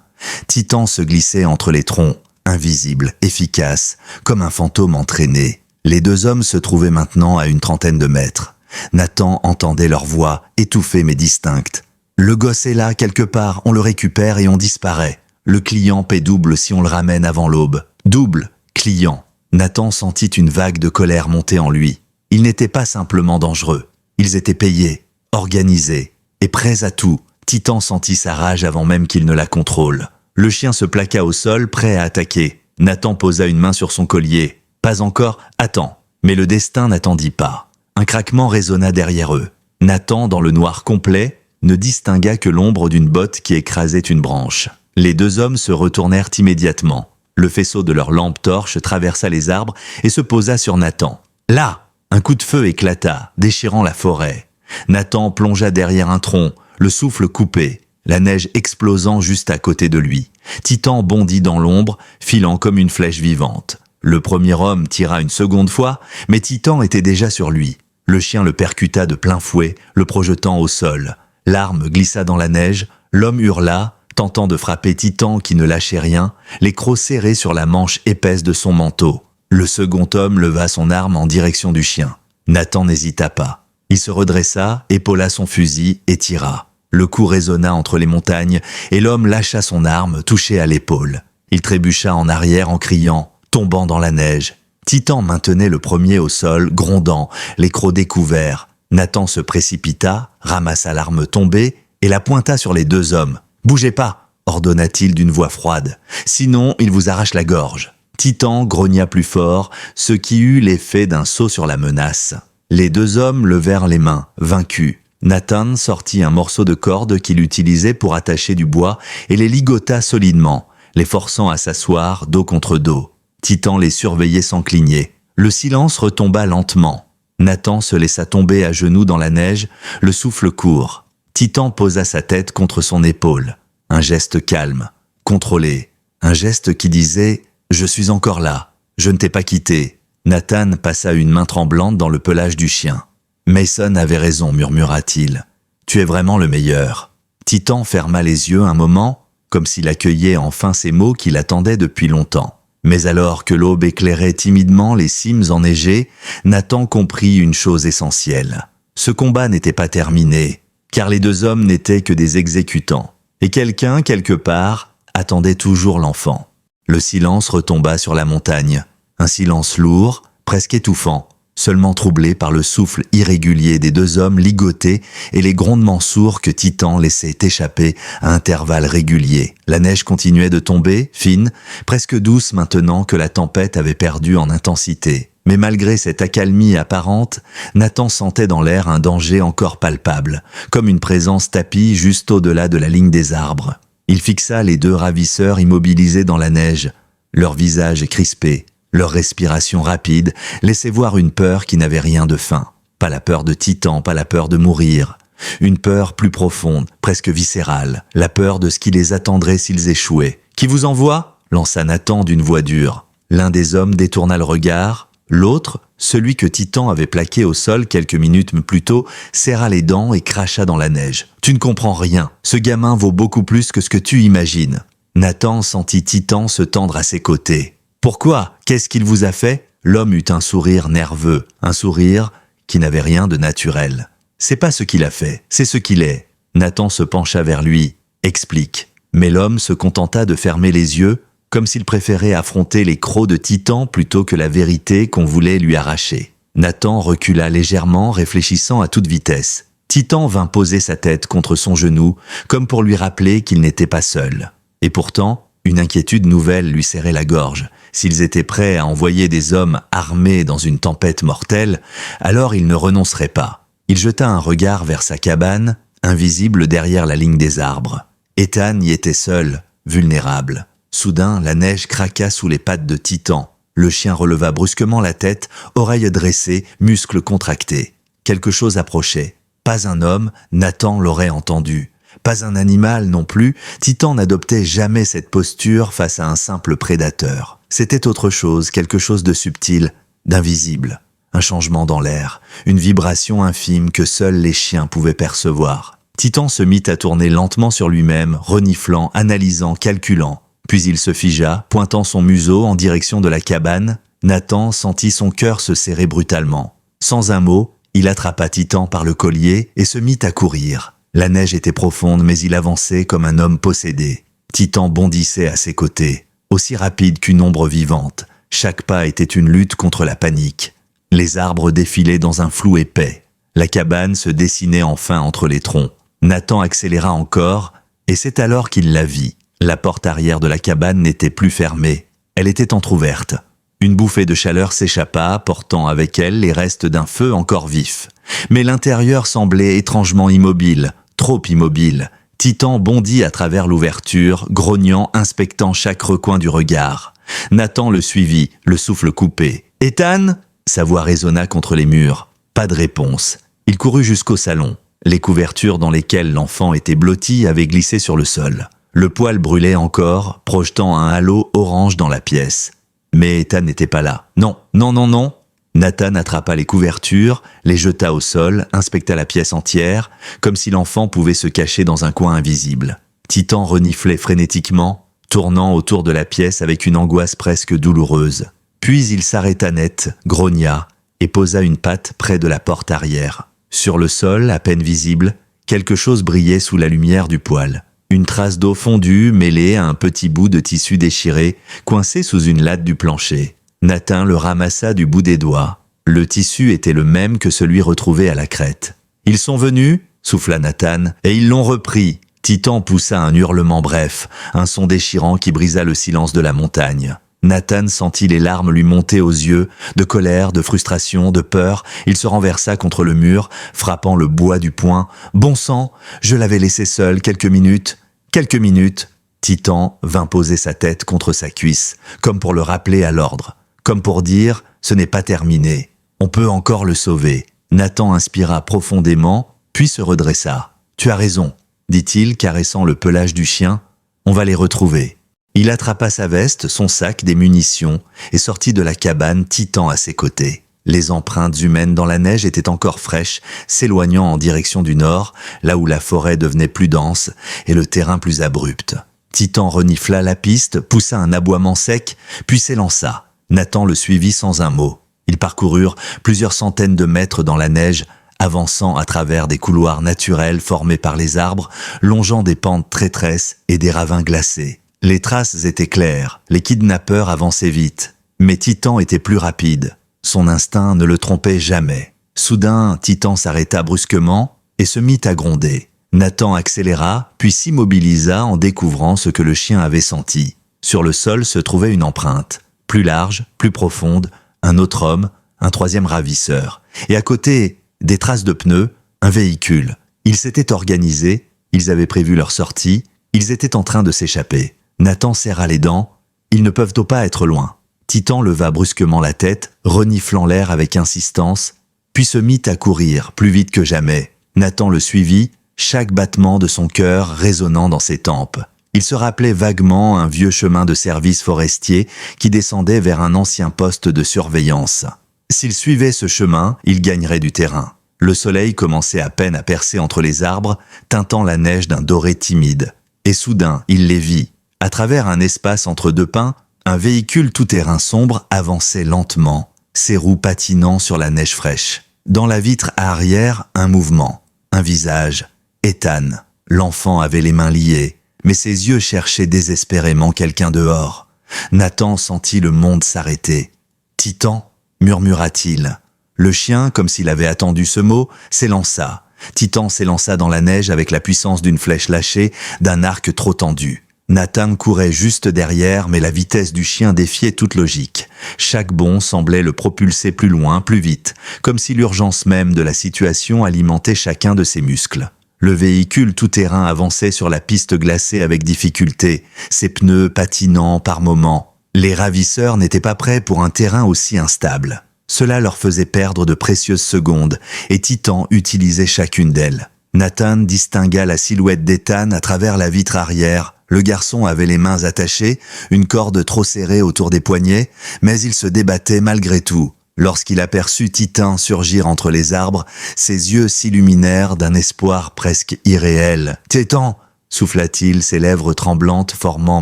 Titan se glissait entre les troncs, invisible, efficace, comme un fantôme entraîné. Les deux hommes se trouvaient maintenant à une trentaine de mètres. Nathan entendait leur voix, étouffée mais distincte. « Le gosse est là, quelque part, on le récupère et on disparaît. Le client paie double si on le ramène avant l'aube. Double, client. » Nathan sentit une vague de colère monter en lui. Ils n'étaient pas simplement dangereux. Ils étaient payés, organisés et prêts à tout. Titan sentit sa rage avant même qu'il ne la contrôle. Le chien se plaqua au sol, prêt à attaquer. Nathan posa une main sur son collier. « Pas encore, attends. » Mais le destin n'attendit pas. Un craquement résonna derrière eux. Nathan, dans le noir complet, ne distingua que l'ombre d'une botte qui écrasait une branche. Les deux hommes se retournèrent immédiatement. Le faisceau de leur lampe torche traversa les arbres et se posa sur Nathan. Là, un coup de feu éclata, déchirant la forêt. Nathan plongea derrière un tronc, le souffle coupé, la neige explosant juste à côté de lui. Titan bondit dans l'ombre, filant comme une flèche vivante. Le premier homme tira une seconde fois, mais Titan était déjà sur lui. Le chien le percuta de plein fouet, le projetant au sol. L'arme glissa dans la neige, l'homme hurla, tentant de frapper Titan qui ne lâchait rien, les crocs serrés sur la manche épaisse de son manteau. Le second homme leva son arme en direction du chien. Nathan n'hésita pas. Il se redressa, épaula son fusil et tira. Le coup résonna entre les montagnes et l'homme lâcha son arme, touché à l'épaule. Il trébucha en arrière en criant, tombant dans la neige. Titan maintenait le premier au sol, grondant, les crocs découverts. Nathan se précipita, ramassa l'arme tombée et la pointa sur les deux hommes. « Bougez pas !» ordonna-t-il d'une voix froide. « Sinon, il vous arrache la gorge. » Titan grogna plus fort, ce qui eut l'effet d'un saut sur la menace. Les deux hommes levèrent les mains, vaincus. Nathan sortit un morceau de corde qu'il utilisait pour attacher du bois et les ligota solidement, les forçant à s'asseoir dos contre dos. Titan les surveillait sans cligner. Le silence retomba lentement. Nathan se laissa tomber à genoux dans la neige, le souffle court. Titan posa sa tête contre son épaule. Un geste calme, contrôlé. Un geste qui disait « Je suis encore là, je ne t'ai pas quitté ». Nathan passa une main tremblante dans le pelage du chien. « Mason avait raison, murmura-t-il. Tu es vraiment le meilleur. » Titan ferma les yeux un moment, comme s'il accueillait enfin ces mots qu'il attendait depuis longtemps. Mais alors que l'aube éclairait timidement les cimes enneigées, Nathan comprit une chose essentielle. Ce combat n'était pas terminé, car les deux hommes n'étaient que des exécutants. Et quelqu'un, quelque part, attendait toujours l'enfant. Le silence retomba sur la montagne. Un silence lourd, presque étouffant, seulement troublé par le souffle irrégulier des deux hommes ligotés et les grondements sourds que Titan laissait échapper à intervalles réguliers. La neige continuait de tomber, fine, presque douce maintenant que la tempête avait perdu en intensité. Mais malgré cette accalmie apparente, Nathan sentait dans l'air un danger encore palpable, comme une présence tapie juste au-delà de la ligne des arbres. Il fixa les deux ravisseurs immobilisés dans la neige, leurs visages crispés. Leur respiration rapide laissait voir une peur qui n'avait rien de fin. Pas la peur de Titan, pas la peur de mourir. Une peur plus profonde, presque viscérale. La peur de ce qui les attendrait s'ils échouaient. « Qui vous envoie ?» lança Nathan d'une voix dure. L'un des hommes détourna le regard. L'autre, celui que Titan avait plaqué au sol quelques minutes plus tôt, serra les dents et cracha dans la neige. « Tu ne comprends rien. Ce gamin vaut beaucoup plus que ce que tu imagines. » Nathan sentit Titan se tendre à ses côtés. « Pourquoi ? Qu'est-ce qu'il vous a fait ?» L'homme eut un sourire nerveux, un sourire qui n'avait rien de naturel. « C'est pas ce qu'il a fait, c'est ce qu'il est. » Nathan se pencha vers lui. « Explique. » Mais l'homme se contenta de fermer les yeux, comme s'il préférait affronter les crocs de Titan plutôt que la vérité qu'on voulait lui arracher. Nathan recula légèrement, réfléchissant à toute vitesse. Titan vint poser sa tête contre son genou, comme pour lui rappeler qu'il n'était pas seul. Et pourtant, une inquiétude nouvelle lui serrait la gorge. S'ils étaient prêts à envoyer des hommes armés dans une tempête mortelle, alors il ne renoncerait pas. Il jeta un regard vers sa cabane, invisible derrière la ligne des arbres. Ethan y était seul, vulnérable. Soudain, la neige craqua sous les pattes de Titan. Le chien releva brusquement la tête, oreilles dressées, muscles contractés. Quelque chose approchait. Pas un homme, Nathan l'aurait entendu. Pas un animal non plus, Titan n'adoptait jamais cette posture face à un simple prédateur. C'était autre chose, quelque chose de subtil, d'invisible. Un changement dans l'air, une vibration infime que seuls les chiens pouvaient percevoir. Titan se mit à tourner lentement sur lui-même, reniflant, analysant, calculant. Puis il se figea, pointant son museau en direction de la cabane. Nathan sentit son cœur se serrer brutalement. Sans un mot, il attrapa Titan par le collier et se mit à courir. La neige était profonde, mais il avançait comme un homme possédé. Titan bondissait à ses côtés, aussi rapide qu'une ombre vivante. Chaque pas était une lutte contre la panique. Les arbres défilaient dans un flou épais. La cabane se dessinait enfin entre les troncs. Nathan accéléra encore, et c'est alors qu'il la vit. La porte arrière de la cabane n'était plus fermée. Elle était entr'ouverte. Une bouffée de chaleur s'échappa, portant avec elle les restes d'un feu encore vif. Mais l'intérieur semblait étrangement immobile, trop immobile. Titan bondit à travers l'ouverture, grognant, inspectant chaque recoin du regard. Nathan le suivit, le souffle coupé. « Ethan ?» Sa voix résonna contre les murs. Pas de réponse. Il courut jusqu'au salon. Les couvertures dans lesquelles l'enfant était blotti avaient glissé sur le sol. Le poêle brûlait encore, projetant un halo orange dans la pièce. Mais Ethan n'était pas là. Non, non, non, non. Nathan attrapa les couvertures, les jeta au sol, inspecta la pièce entière, comme si l'enfant pouvait se cacher dans un coin invisible. Titan reniflait frénétiquement, tournant autour de la pièce avec une angoisse presque douloureuse. Puis il s'arrêta net, grogna, et posa une patte près de la porte arrière. Sur le sol, à peine visible, quelque chose brillait sous la lumière du poêle. Une trace d'eau fondue mêlée à un petit bout de tissu déchiré, coincé sous une latte du plancher. Nathan le ramassa du bout des doigts. Le tissu était le même que celui retrouvé à la crête. « Ils sont venus ?» souffla Nathan, et ils l'ont repris. Titan poussa un hurlement bref, un son déchirant qui brisa le silence de la montagne. Nathan sentit les larmes lui monter aux yeux, de colère, de frustration, de peur. Il se renversa contre le mur, frappant le bois du poing. « Bon sang, je l'avais laissé seul quelques minutes. » Quelques minutes. Titan vint poser sa tête contre sa cuisse, comme pour le rappeler à l'ordre. Comme pour dire, ce n'est pas terminé. On peut encore le sauver. Nathan inspira profondément, puis se redressa. « Tu as raison, » dit-il, caressant le pelage du chien. « On va les retrouver. » Il attrapa sa veste, son sac, des munitions, et sortit de la cabane, Titan à ses côtés. Les empreintes humaines dans la neige étaient encore fraîches, s'éloignant en direction du nord, là où la forêt devenait plus dense et le terrain plus abrupt. Titan renifla la piste, poussa un aboiement sec, puis s'élança. Nathan le suivit sans un mot. Ils parcoururent plusieurs centaines de mètres dans la neige, avançant à travers des couloirs naturels formés par les arbres, longeant des pentes traîtresses et des ravins glacés. Les traces étaient claires, les kidnappeurs avançaient vite, mais Titan était plus rapide. Son instinct ne le trompait jamais. Soudain, Titan s'arrêta brusquement et se mit à gronder. Nathan accéléra, puis s'immobilisa en découvrant ce que le chien avait senti. Sur le sol se trouvait une empreinte, plus large, plus profonde, un autre homme, un troisième ravisseur. Et à côté, des traces de pneus, un véhicule. Ils s'étaient organisés, ils avaient prévu leur sortie, ils étaient en train de s'échapper. Nathan serra les dents. Ils ne peuvent pas être loin. Titan leva brusquement la tête, reniflant l'air avec insistance, puis se mit à courir, plus vite que jamais. Nathan le suivit, chaque battement de son cœur résonnant dans ses tempes. Il se rappelait vaguement un vieux chemin de service forestier qui descendait vers un ancien poste de surveillance. S'il suivait ce chemin, il gagnerait du terrain. Le soleil commençait à peine à percer entre les arbres, teintant la neige d'un doré timide. Et soudain, il les vit. À travers un espace entre deux pins, un véhicule tout-terrain sombre avançait lentement, ses roues patinant sur la neige fraîche. Dans la vitre arrière, un mouvement, un visage. Ethan. L'enfant avait les mains liées, mais ses yeux cherchaient désespérément quelqu'un dehors. Nathan sentit le monde s'arrêter. « Titan » murmura-t-il. Le chien, comme s'il avait attendu ce mot, s'élança. Titan s'élança dans la neige avec la puissance d'une flèche lâchée, d'un arc trop tendu. Nathan courait juste derrière, mais la vitesse du chien défiait toute logique. Chaque bond semblait le propulser plus loin, plus vite, comme si l'urgence même de la situation alimentait chacun de ses muscles. Le véhicule tout-terrain avançait sur la piste glacée avec difficulté, ses pneus patinant par moments. Les ravisseurs n'étaient pas prêts pour un terrain aussi instable. Cela leur faisait perdre de précieuses secondes, et Titan utilisait chacune d'elles. Nathan distingua la silhouette d'Ethan à travers la vitre arrière. Le garçon avait les mains attachées, une corde trop serrée autour des poignets, mais il se débattait malgré tout. Lorsqu'il aperçut Titan surgir entre les arbres, ses yeux s'illuminèrent d'un espoir presque irréel. « Titan !» souffla-t-il, ses lèvres tremblantes formant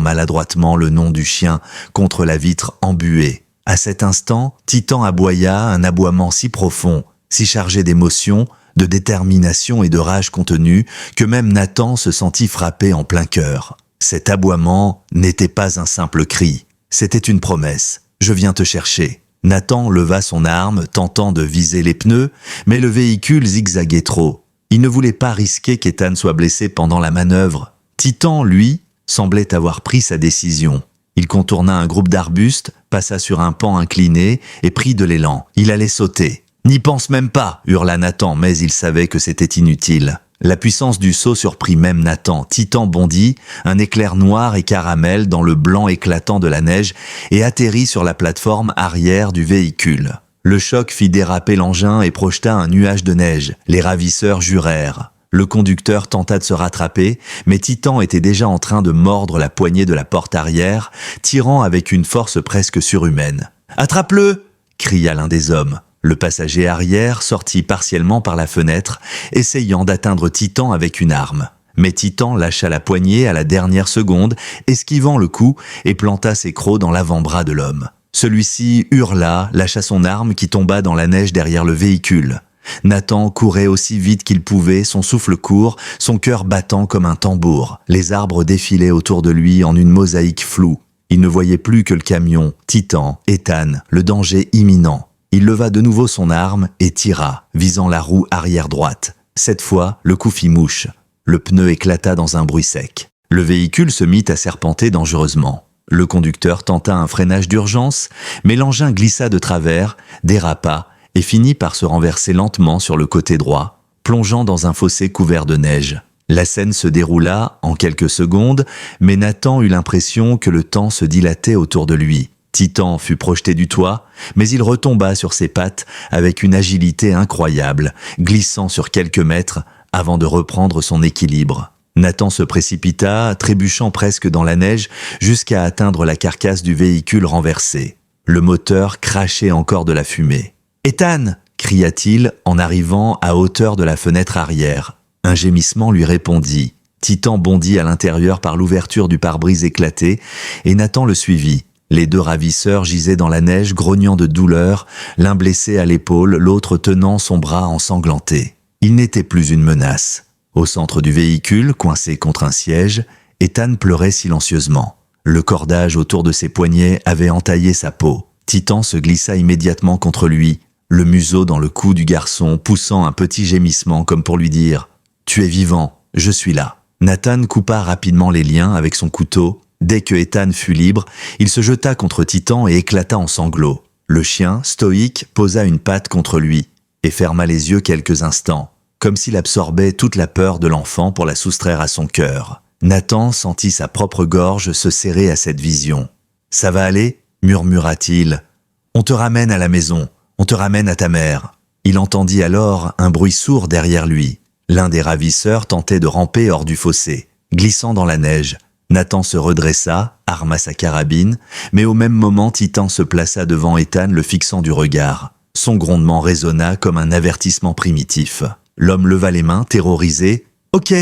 maladroitement le nom du chien contre la vitre embuée. À cet instant, Titan aboya un aboiement si profond, si chargé d'émotion, de détermination et de rage contenue, que même Nathan se sentit frappé en plein cœur. Cet aboiement n'était pas un simple cri, c'était une promesse. « Je viens te chercher ». Nathan leva son arme, tentant de viser les pneus, mais le véhicule zigzaguait trop. Il ne voulait pas risquer qu'Ethan soit blessé pendant la manœuvre. Titan, lui, semblait avoir pris sa décision. Il contourna un groupe d'arbustes, passa sur un pan incliné et prit de l'élan. Il allait sauter. « N'y pense même pas !» hurla Nathan, mais il savait que c'était inutile. La puissance du saut surprit même Nathan. Titan bondit, un éclair noir et caramel dans le blanc éclatant de la neige, et atterrit sur la plateforme arrière du véhicule. Le choc fit déraper l'engin et projeta un nuage de neige. Les ravisseurs jurèrent. Le conducteur tenta de se rattraper, mais Titan était déjà en train de mordre la poignée de la porte arrière, tirant avec une force presque surhumaine. « Attrape-le !» cria l'un des hommes. Le passager arrière sortit partiellement par la fenêtre, essayant d'atteindre Titan avec une arme. Mais Titan lâcha la poignée à la dernière seconde, esquivant le coup et planta ses crocs dans l'avant-bras de l'homme. Celui-ci hurla, lâcha son arme qui tomba dans la neige derrière le véhicule. Nathan courait aussi vite qu'il pouvait, son souffle court, son cœur battant comme un tambour. Les arbres défilaient autour de lui en une mosaïque floue. Il ne voyait plus que le camion, Titan, Ethan, le danger imminent. Il leva de nouveau son arme et tira, visant la roue arrière droite. Cette fois, le coup fit mouche. Le pneu éclata dans un bruit sec. Le véhicule se mit à serpenter dangereusement. Le conducteur tenta un freinage d'urgence, mais l'engin glissa de travers, dérapa et finit par se renverser lentement sur le côté droit, plongeant dans un fossé couvert de neige. La scène se déroula en quelques secondes, mais Nathan eut l'impression que le temps se dilatait autour de lui. Titan fut projeté du toit, mais il retomba sur ses pattes avec une agilité incroyable, glissant sur quelques mètres avant de reprendre son équilibre. Nathan se précipita, trébuchant presque dans la neige, jusqu'à atteindre la carcasse du véhicule renversé. Le moteur crachait encore de la fumée. « Ethan !» cria-t-il en arrivant à hauteur de la fenêtre arrière. Un gémissement lui répondit. Titan bondit à l'intérieur par l'ouverture du pare-brise éclaté et Nathan le suivit. Les deux ravisseurs gisaient dans la neige, grognant de douleur, l'un blessé à l'épaule, l'autre tenant son bras ensanglanté. Il n'était plus une menace. Au centre du véhicule, coincé contre un siège, Ethan pleurait silencieusement. Le cordage autour de ses poignets avait entaillé sa peau. Titan se glissa immédiatement contre lui, le museau dans le cou du garçon, poussant un petit gémissement comme pour lui dire « Tu es vivant, je suis là ». Nathan coupa rapidement les liens avec son couteau. Dès que Ethan fut libre, il se jeta contre Titan et éclata en sanglots. Le chien, stoïque, posa une patte contre lui et ferma les yeux quelques instants, comme s'il absorbait toute la peur de l'enfant pour la soustraire à son cœur. Nathan sentit sa propre gorge se serrer à cette vision. « Ça va aller ?» murmura-t-il. « On te ramène à la maison, on te ramène à ta mère. » Il entendit alors un bruit sourd derrière lui. L'un des ravisseurs tentait de ramper hors du fossé, glissant dans la neige. Nathan se redressa, arma sa carabine, mais au même moment Titan se plaça devant Ethan le fixant du regard. Son grondement résonna comme un avertissement primitif. L'homme leva les mains, terrorisé. « Ok,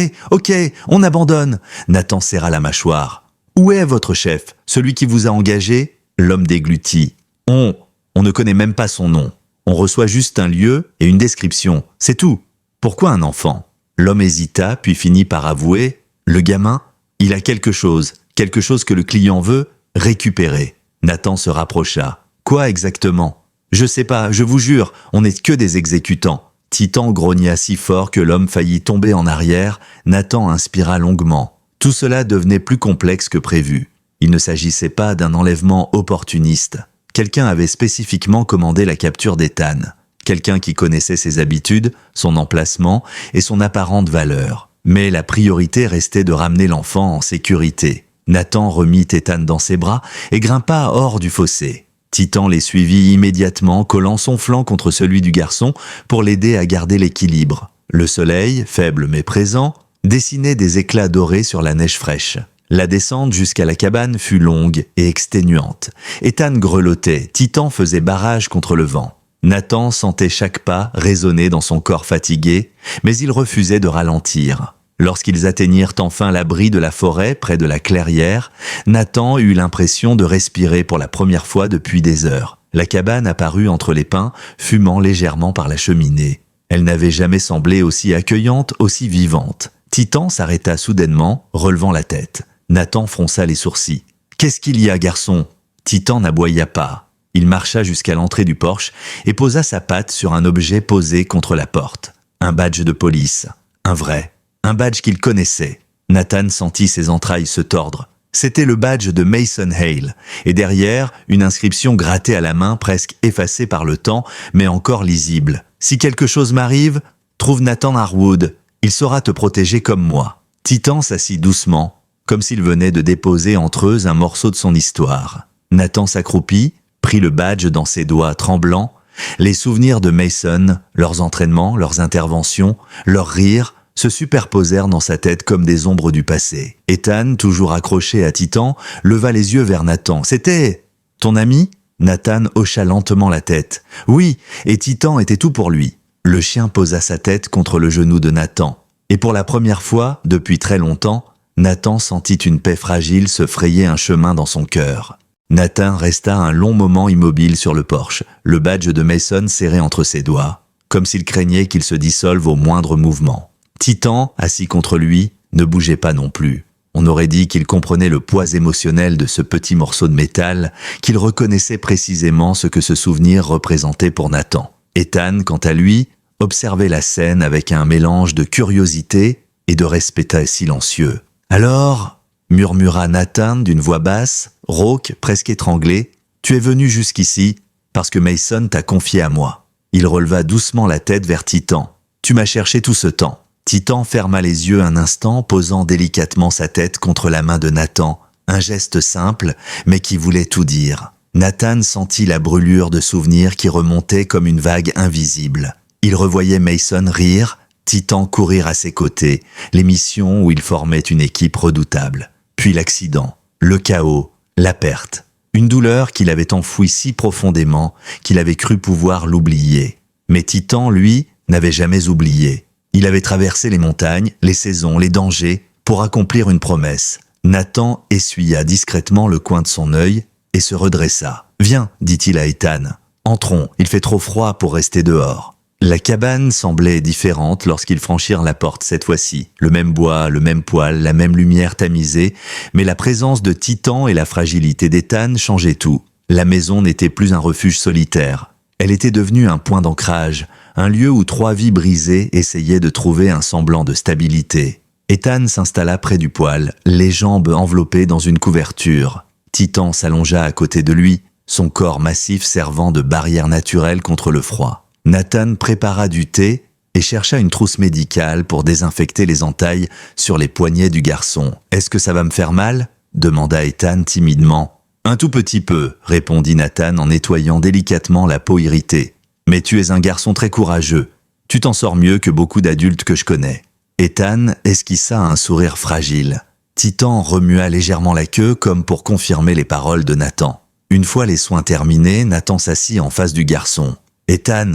on abandonne !» Nathan serra la mâchoire. « Où est votre chef, celui qui vous a engagé ?» L'homme déglutit. « On ne connaît même pas son nom. On reçoit juste un lieu et une description, c'est tout. Pourquoi un enfant ?» L'homme hésita, puis finit par avouer. « Le gamin, il a quelque chose que le client veut récupérer. » Nathan se rapprocha. « Quoi exactement ?»« Je sais pas, je vous jure, on n'est que des exécutants. » Titan grogna si fort que l'homme faillit tomber en arrière. Nathan inspira longuement. Tout cela devenait plus complexe que prévu. Il ne s'agissait pas d'un enlèvement opportuniste. Quelqu'un avait spécifiquement commandé la capture d'Ethan. Quelqu'un qui connaissait ses habitudes, son emplacement et son apparente valeur. Mais la priorité restait de ramener l'enfant en sécurité. Nathan remit Ethan dans ses bras et grimpa hors du fossé. Titan les suivit immédiatement, collant son flanc contre celui du garçon pour l'aider à garder l'équilibre. Le soleil, faible mais présent, dessinait des éclats dorés sur la neige fraîche. La descente jusqu'à la cabane fut longue et exténuante. Ethan grelottait, Titan faisait barrage contre le vent. Nathan sentait chaque pas résonner dans son corps fatigué, mais il refusait de ralentir. Lorsqu'ils atteignirent enfin l'abri de la forêt près de la clairière, Nathan eut l'impression de respirer pour la première fois depuis des heures. La cabane apparut entre les pins, fumant légèrement par la cheminée. Elle n'avait jamais semblé aussi accueillante, aussi vivante. Titan s'arrêta soudainement, relevant la tête. Nathan fronça les sourcils. « Qu'est-ce qu'il y a, garçon ?» Titan n'aboya pas. Il marcha jusqu'à l'entrée du porche et posa sa patte sur un objet posé contre la porte. Un badge de police. Un vrai. Un badge qu'il connaissait. Nathan sentit ses entrailles se tordre. C'était le badge de Mason Hale, et derrière, une inscription grattée à la main, presque effacée par le temps, mais encore lisible. « Si quelque chose m'arrive, trouve Nathan Harwood. Il saura te protéger comme moi. » Titan s'assit doucement, comme s'il venait de déposer entre eux un morceau de son histoire. Nathan s'accroupit, prit le badge dans ses doigts tremblants. Les souvenirs de Mason, leurs entraînements, leurs interventions, leurs rires, se superposèrent dans sa tête comme des ombres du passé. Ethan, toujours accroché à Titan, leva les yeux vers Nathan. « C'était ton ami ?» Nathan hocha lentement la tête. « Oui, et Titan était tout pour lui. » Le chien posa sa tête contre le genou de Nathan. Et pour la première fois, depuis très longtemps, Nathan sentit une paix fragile se frayer un chemin dans son cœur. Nathan resta un long moment immobile sur le porche, le badge de Mason serré entre ses doigts, comme s'il craignait qu'il se dissolve au moindre mouvement. Titan, assis contre lui, ne bougeait pas non plus. On aurait dit qu'il comprenait le poids émotionnel de ce petit morceau de métal, qu'il reconnaissait précisément ce que ce souvenir représentait pour Nathan. Ethan, quant à lui, observait la scène avec un mélange de curiosité et de respect silencieux. « Alors, » murmura Nathan d'une voix basse, rauque, presque étranglée, « tu es venu jusqu'ici parce que Mason t'a confié à moi. » Il releva doucement la tête vers Titan. « Tu m'as cherché tout ce temps. » Titan ferma les yeux un instant, posant délicatement sa tête contre la main de Nathan, un geste simple, mais qui voulait tout dire. Nathan sentit la brûlure de souvenirs qui remontait comme une vague invisible. Il revoyait Mason rire, Titan courir à ses côtés, les missions où ils formaient une équipe redoutable. Puis l'accident, le chaos, la perte. Une douleur qu'il avait enfouie si profondément qu'il avait cru pouvoir l'oublier. Mais Titan, lui, n'avait jamais oublié. Il avait traversé les montagnes, les saisons, les dangers, pour accomplir une promesse. Nathan essuya discrètement le coin de son œil et se redressa. « Viens, dit-il à Ethan. Entrons, il fait trop froid pour rester dehors. » La cabane semblait différente lorsqu'ils franchirent la porte cette fois-ci. Le même bois, le même poêle, la même lumière tamisée, mais la présence de Titan et la fragilité d'Ethan changeaient tout. La maison n'était plus un refuge solitaire. Elle était devenue un point d'ancrage, un lieu où 3 vies brisées essayaient de trouver un semblant de stabilité. Ethan s'installa près du poêle, les jambes enveloppées dans une couverture. Titan s'allongea à côté de lui, son corps massif servant de barrière naturelle contre le froid. Nathan prépara du thé et chercha une trousse médicale pour désinfecter les entailles sur les poignets du garçon. « Est-ce que ça va me faire mal ?» demanda Ethan timidement. « Un tout petit peu », répondit Nathan en nettoyant délicatement la peau irritée. « Mais tu es un garçon très courageux. Tu t'en sors mieux que beaucoup d'adultes que je connais. » Ethan esquissa un sourire fragile. Titan remua légèrement la queue comme pour confirmer les paroles de Nathan. Une fois les soins terminés, Nathan s'assit en face du garçon. « Ethan,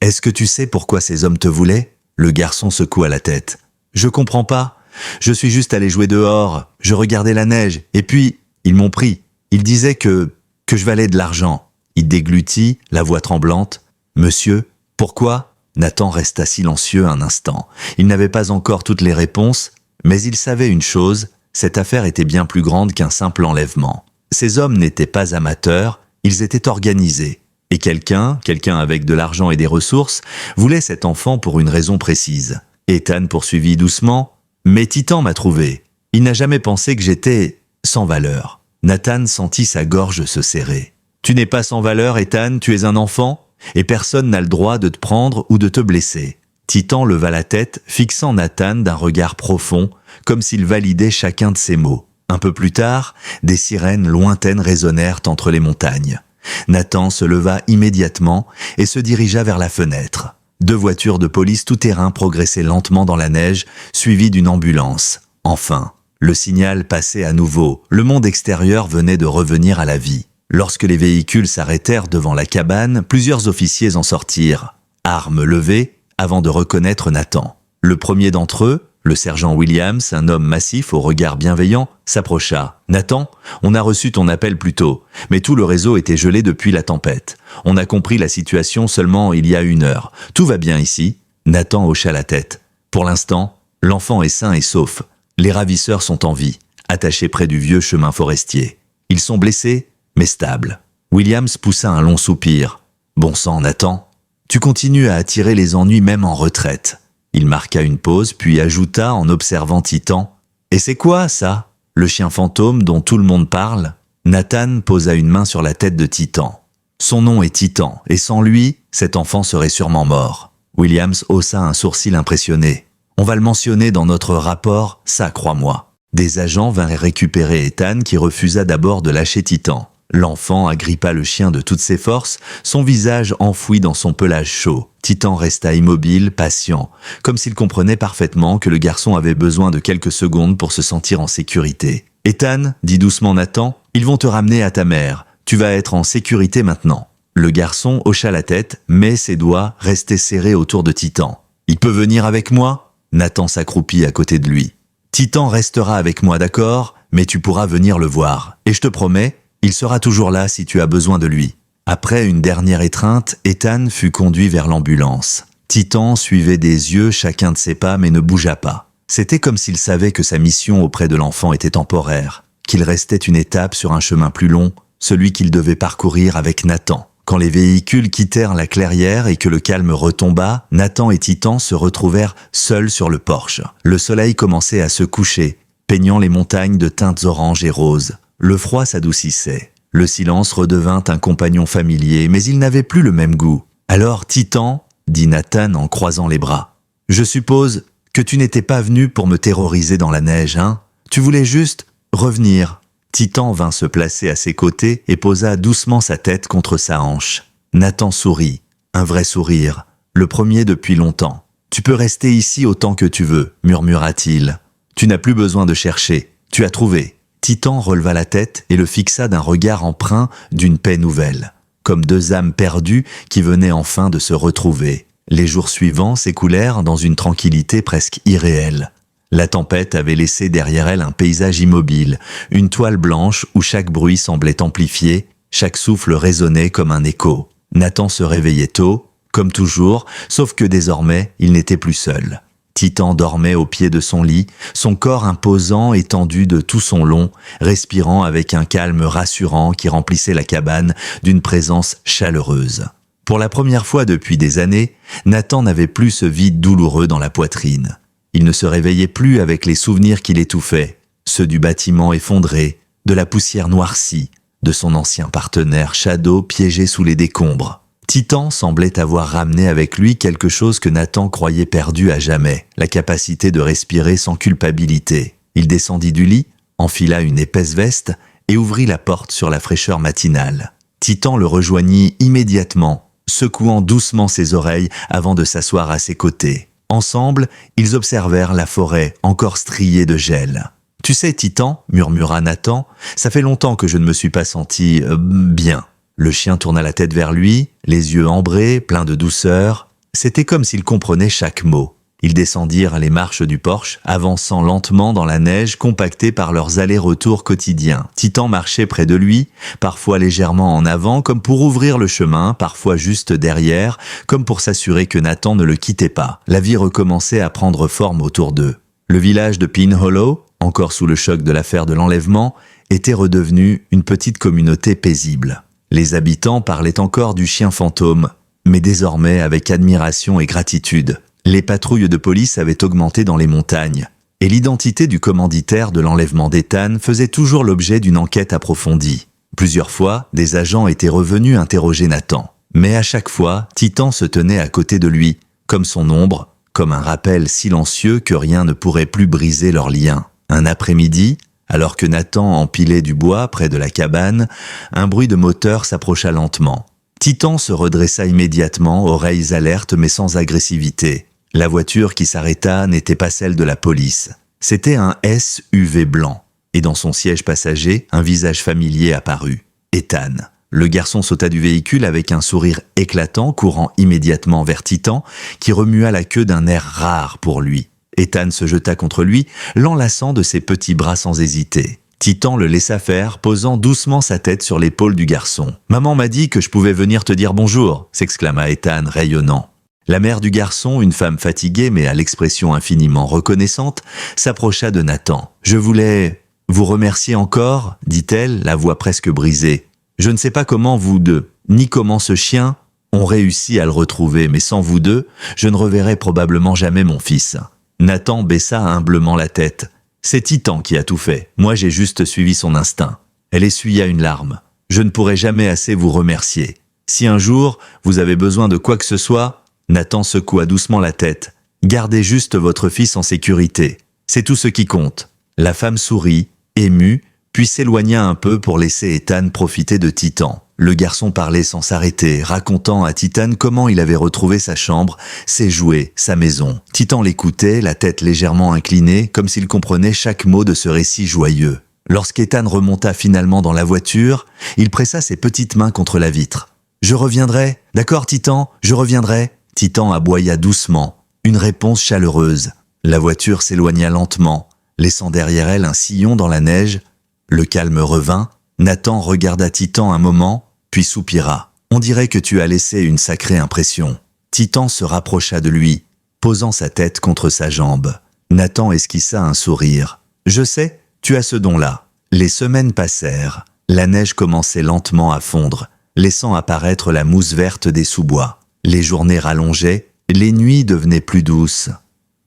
est-ce que tu sais pourquoi ces hommes te voulaient ?» Le garçon secoua la tête. « Je comprends pas. Je suis juste allé jouer dehors. Je regardais la neige. Et puis, ils m'ont pris. Ils disaient que je valais de l'argent. » Il déglutit, la voix tremblante. « Monsieur, pourquoi ?» Nathan resta silencieux un instant. Il n'avait pas encore toutes les réponses, mais il savait une chose, cette affaire était bien plus grande qu'un simple enlèvement. Ces hommes n'étaient pas amateurs, ils étaient organisés. Et quelqu'un avec de l'argent et des ressources, voulait cet enfant pour une raison précise. Ethan poursuivit doucement, « Mais Titan m'a trouvé. Il n'a jamais pensé que j'étais sans valeur. » Nathan sentit sa gorge se serrer. « Tu n'es pas sans valeur, Ethan, tu es un enfant, et personne n'a le droit de te prendre ou de te blesser. » Titan leva la tête, fixant Nathan d'un regard profond, comme s'il validait chacun de ses mots. Un peu plus tard, des sirènes lointaines résonnèrent entre les montagnes. Nathan se leva immédiatement et se dirigea vers la fenêtre. 2 voitures de police tout-terrain progressaient lentement dans la neige, suivies d'une ambulance. Enfin, le signal passait à nouveau. Le monde extérieur venait de revenir à la vie. Lorsque les véhicules s'arrêtèrent devant la cabane, plusieurs officiers en sortirent, armes levées, avant de reconnaître Nathan. Le premier d'entre eux, le sergent Williams, un homme massif au regard bienveillant, s'approcha. « Nathan, on a reçu ton appel plus tôt, mais tout le réseau était gelé depuis la tempête. On a compris la situation seulement il y a 1 heure. Tout va bien ici ?» Nathan hocha la tête. « Pour l'instant, l'enfant est sain et sauf. Les ravisseurs sont en vie, attachés près du vieux chemin forestier. Ils sont blessés, mais stables. » Williams poussa un long soupir. « Bon sang, Nathan, tu continues à attirer les ennuis même en retraite. » Il marqua une pause, puis ajouta en observant Titan. « Et c'est quoi, ça? Le chien fantôme dont tout le monde parle ?» Nathan posa une main sur la tête de Titan. « Son nom est Titan, et sans lui, cet enfant serait sûrement mort. » Williams haussa un sourcil impressionné. « On va le mentionner dans notre rapport, ça, crois-moi. » Des agents vinrent récupérer Ethan qui refusa d'abord de lâcher Titan. L'enfant agrippa le chien de toutes ses forces, son visage enfoui dans son pelage chaud. Titan resta immobile, patient, comme s'il comprenait parfaitement que le garçon avait besoin de quelques secondes pour se sentir en sécurité. « Ethan, dit doucement Nathan, ils vont te ramener à ta mère. Tu vas être en sécurité maintenant. » Le garçon hocha la tête, mais ses doigts restaient serrés autour de Titan. « Il peut venir avec moi ?» Nathan s'accroupit à côté de lui. « Titan restera avec moi, d'accord, mais tu pourras venir le voir. Et je te promets, il sera toujours là si tu as besoin de lui. » Après une dernière étreinte, Ethan fut conduit vers l'ambulance. Titan suivait des yeux chacun de ses pas mais ne bougea pas. C'était comme s'il savait que sa mission auprès de l'enfant était temporaire, qu'il restait une étape sur un chemin plus long, celui qu'il devait parcourir avec Nathan. Quand les véhicules quittèrent la clairière et que le calme retomba, Nathan et Titan se retrouvèrent seuls sur le porche. Le soleil commençait à se coucher, peignant les montagnes de teintes oranges et roses. Le froid s'adoucissait. Le silence redevint un compagnon familier, mais il n'avait plus le même goût. « Alors, Titan, » dit Nathan en croisant les bras, « je suppose que tu n'étais pas venu pour me terroriser dans la neige, hein? Tu voulais juste revenir. » Titan vint se placer à ses côtés et posa doucement sa tête contre sa hanche. Nathan sourit, un vrai sourire, le premier depuis longtemps. « Tu peux rester ici autant que tu veux, » murmura-t-il. « Tu n'as plus besoin de chercher, tu as trouvé. » Titan releva la tête et le fixa d'un regard empreint d'une paix nouvelle, comme deux âmes perdues qui venaient enfin de se retrouver. Les jours suivants s'écoulèrent dans une tranquillité presque irréelle. La tempête avait laissé derrière elle un paysage immobile, une toile blanche où chaque bruit semblait amplifié, chaque souffle résonnait comme un écho. Nathan se réveillait tôt, comme toujours, sauf que désormais, il n'était plus seul. Titan dormait au pied de son lit, son corps imposant étendu de tout son long, respirant avec un calme rassurant qui remplissait la cabane d'une présence chaleureuse. Pour la première fois depuis des années, Nathan n'avait plus ce vide douloureux dans la poitrine. Il ne se réveillait plus avec les souvenirs qui l'étouffaient, ceux du bâtiment effondré, de la poussière noircie, de son ancien partenaire Shadow piégé sous les décombres. Titan semblait avoir ramené avec lui quelque chose que Nathan croyait perdu à jamais, la capacité de respirer sans culpabilité. Il descendit du lit, enfila une épaisse veste et ouvrit la porte sur la fraîcheur matinale. Titan le rejoignit immédiatement, secouant doucement ses oreilles avant de s'asseoir à ses côtés. Ensemble, ils observèrent la forêt encore striée de gel. « Tu sais, Titan, » murmura Nathan, « ça fait longtemps que je ne me suis pas senti bien. » Le chien tourna la tête vers lui, les yeux ambrés, pleins de douceur. C'était comme s'il comprenait chaque mot. Ils descendirent les marches du porche, avançant lentement dans la neige compactée par leurs allers-retours quotidiens. Titan marchait près de lui, parfois légèrement en avant comme pour ouvrir le chemin, parfois juste derrière, comme pour s'assurer que Nathan ne le quittait pas. La vie recommençait à prendre forme autour d'eux. Le village de Pin Hollow, encore sous le choc de l'affaire de l'enlèvement, était redevenu une petite communauté paisible. Les habitants parlaient encore du chien fantôme, mais désormais avec admiration et gratitude. Les patrouilles de police avaient augmenté dans les montagnes, et l'identité du commanditaire de l'enlèvement d'Ethan faisait toujours l'objet d'une enquête approfondie. Plusieurs fois, des agents étaient revenus interroger Nathan, mais à chaque fois, Titan se tenait à côté de lui, comme son ombre, comme un rappel silencieux que rien ne pourrait plus briser leur lien. Un après-midi, alors que Nathan empilait du bois près de la cabane, un bruit de moteur s'approcha lentement. Titan se redressa immédiatement, oreilles alertes mais sans agressivité. La voiture qui s'arrêta n'était pas celle de la police. C'était un SUV blanc, et dans son siège passager, un visage familier apparut. Ethan. Le garçon sauta du véhicule avec un sourire éclatant, courant immédiatement vers Titan, qui remua la queue d'un air rare pour lui. Ethan se jeta contre lui, l'enlaçant de ses petits bras sans hésiter. Titan le laissa faire, posant doucement sa tête sur l'épaule du garçon. « Maman m'a dit que je pouvais venir te dire bonjour », s'exclama Ethan, rayonnant. La mère du garçon, une femme fatiguée mais à l'expression infiniment reconnaissante, s'approcha de Nathan. « Je voulais vous remercier encore », dit-elle, la voix presque brisée. « Je ne sais pas comment vous deux, ni comment ce chien, ont réussi à le retrouver, mais sans vous deux, je ne reverrai probablement jamais mon fils. » Nathan baissa humblement la tête. « C'est Titan qui a tout fait. Moi, j'ai juste suivi son instinct. » Elle essuya une larme. « Je ne pourrai jamais assez vous remercier. Si un jour, vous avez besoin de quoi que ce soit, » Nathan secoua doucement la tête. « Gardez juste votre fils en sécurité. C'est tout ce qui compte. » La femme sourit, émue, puis s'éloigna un peu pour laisser Ethan profiter de Titan. Le garçon parlait sans s'arrêter, racontant à Titan comment il avait retrouvé sa chambre, ses jouets, sa maison. Titan l'écoutait, la tête légèrement inclinée, comme s'il comprenait chaque mot de ce récit joyeux. Lorsqu'Ethan remonta finalement dans la voiture, il pressa ses petites mains contre la vitre. « Je reviendrai, d'accord Titan, je reviendrai » Titan aboya doucement, une réponse chaleureuse. La voiture s'éloigna lentement, laissant derrière elle un sillon dans la neige. Le calme revint. Nathan regarda Titan un moment, puis soupira. « On dirait que tu as laissé une sacrée impression. » Titan se rapprocha de lui, posant sa tête contre sa jambe. Nathan esquissa un sourire. « Je sais, tu as ce don-là. » Les semaines passèrent. La neige commençait lentement à fondre, laissant apparaître la mousse verte des sous-bois. Les journées rallongeaient, les nuits devenaient plus douces.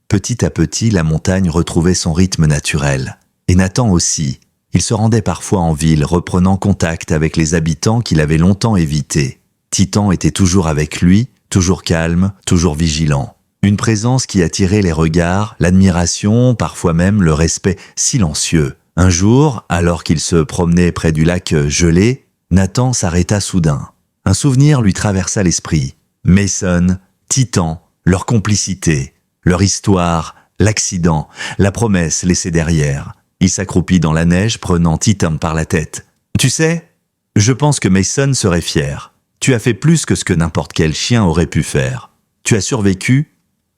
Petit à petit, la montagne retrouvait son rythme naturel. Et Nathan aussi. Il se rendait parfois en ville, reprenant contact avec les habitants qu'il avait longtemps évités. Titan était toujours avec lui, toujours calme, toujours vigilant. Une présence qui attirait les regards, l'admiration, parfois même le respect silencieux. Un jour, alors qu'il se promenait près du lac gelé, Nathan s'arrêta soudain. Un souvenir lui traversa l'esprit. Mason, Titan, leur complicité, leur histoire, l'accident, la promesse laissée derrière. Il s'accroupit dans la neige, prenant Titan par la tête. « Tu sais, je pense que Mason serait fier. Tu as fait plus que ce que n'importe quel chien aurait pu faire. Tu as survécu,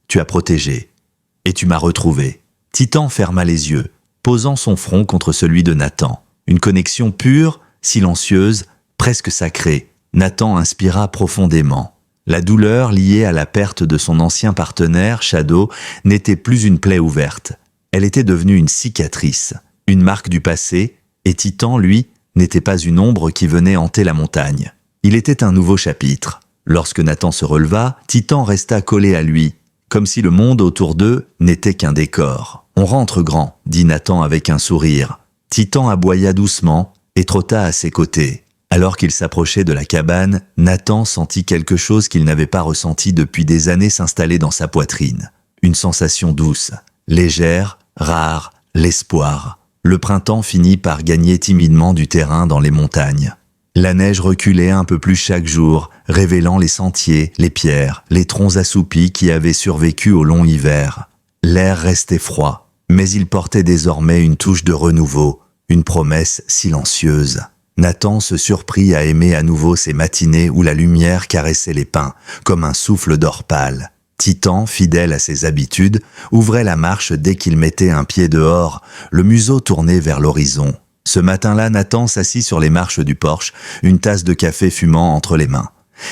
tu as protégé. Et tu m'as retrouvé. » Titan ferma les yeux, posant son front contre celui de Nathan. Une connexion pure, silencieuse, presque sacrée. Nathan inspira profondément. La douleur liée à la perte de son ancien partenaire, Shadow, n'était plus une plaie ouverte. Elle était devenue une cicatrice, une marque du passé, et Titan, lui, n'était pas une ombre qui venait hanter la montagne. Il était un nouveau chapitre. Lorsque Nathan se releva, Titan resta collé à lui, comme si le monde autour d'eux n'était qu'un décor. « On rentre grand », dit Nathan avec un sourire. Titan aboya doucement et trotta à ses côtés. Alors qu'il s'approchait de la cabane, Nathan sentit quelque chose qu'il n'avait pas ressenti depuis des années s'installer dans sa poitrine. Une sensation douce, légère, rare, l'espoir. Le printemps finit par gagner timidement du terrain dans les montagnes. La neige reculait un peu plus chaque jour, révélant les sentiers, les pierres, les troncs assoupis qui avaient survécu au long hiver. L'air restait froid, mais il portait désormais une touche de renouveau, une promesse silencieuse. Nathan se surprit à aimer à nouveau ces matinées où la lumière caressait les pins, comme un souffle d'or pâle. Titan, fidèle à ses habitudes, ouvrait la marche dès qu'il mettait un pied dehors, le museau tourné vers l'horizon. Ce matin-là, Nathan s'assit sur les marches du porche, une tasse de café fumant entre les mains.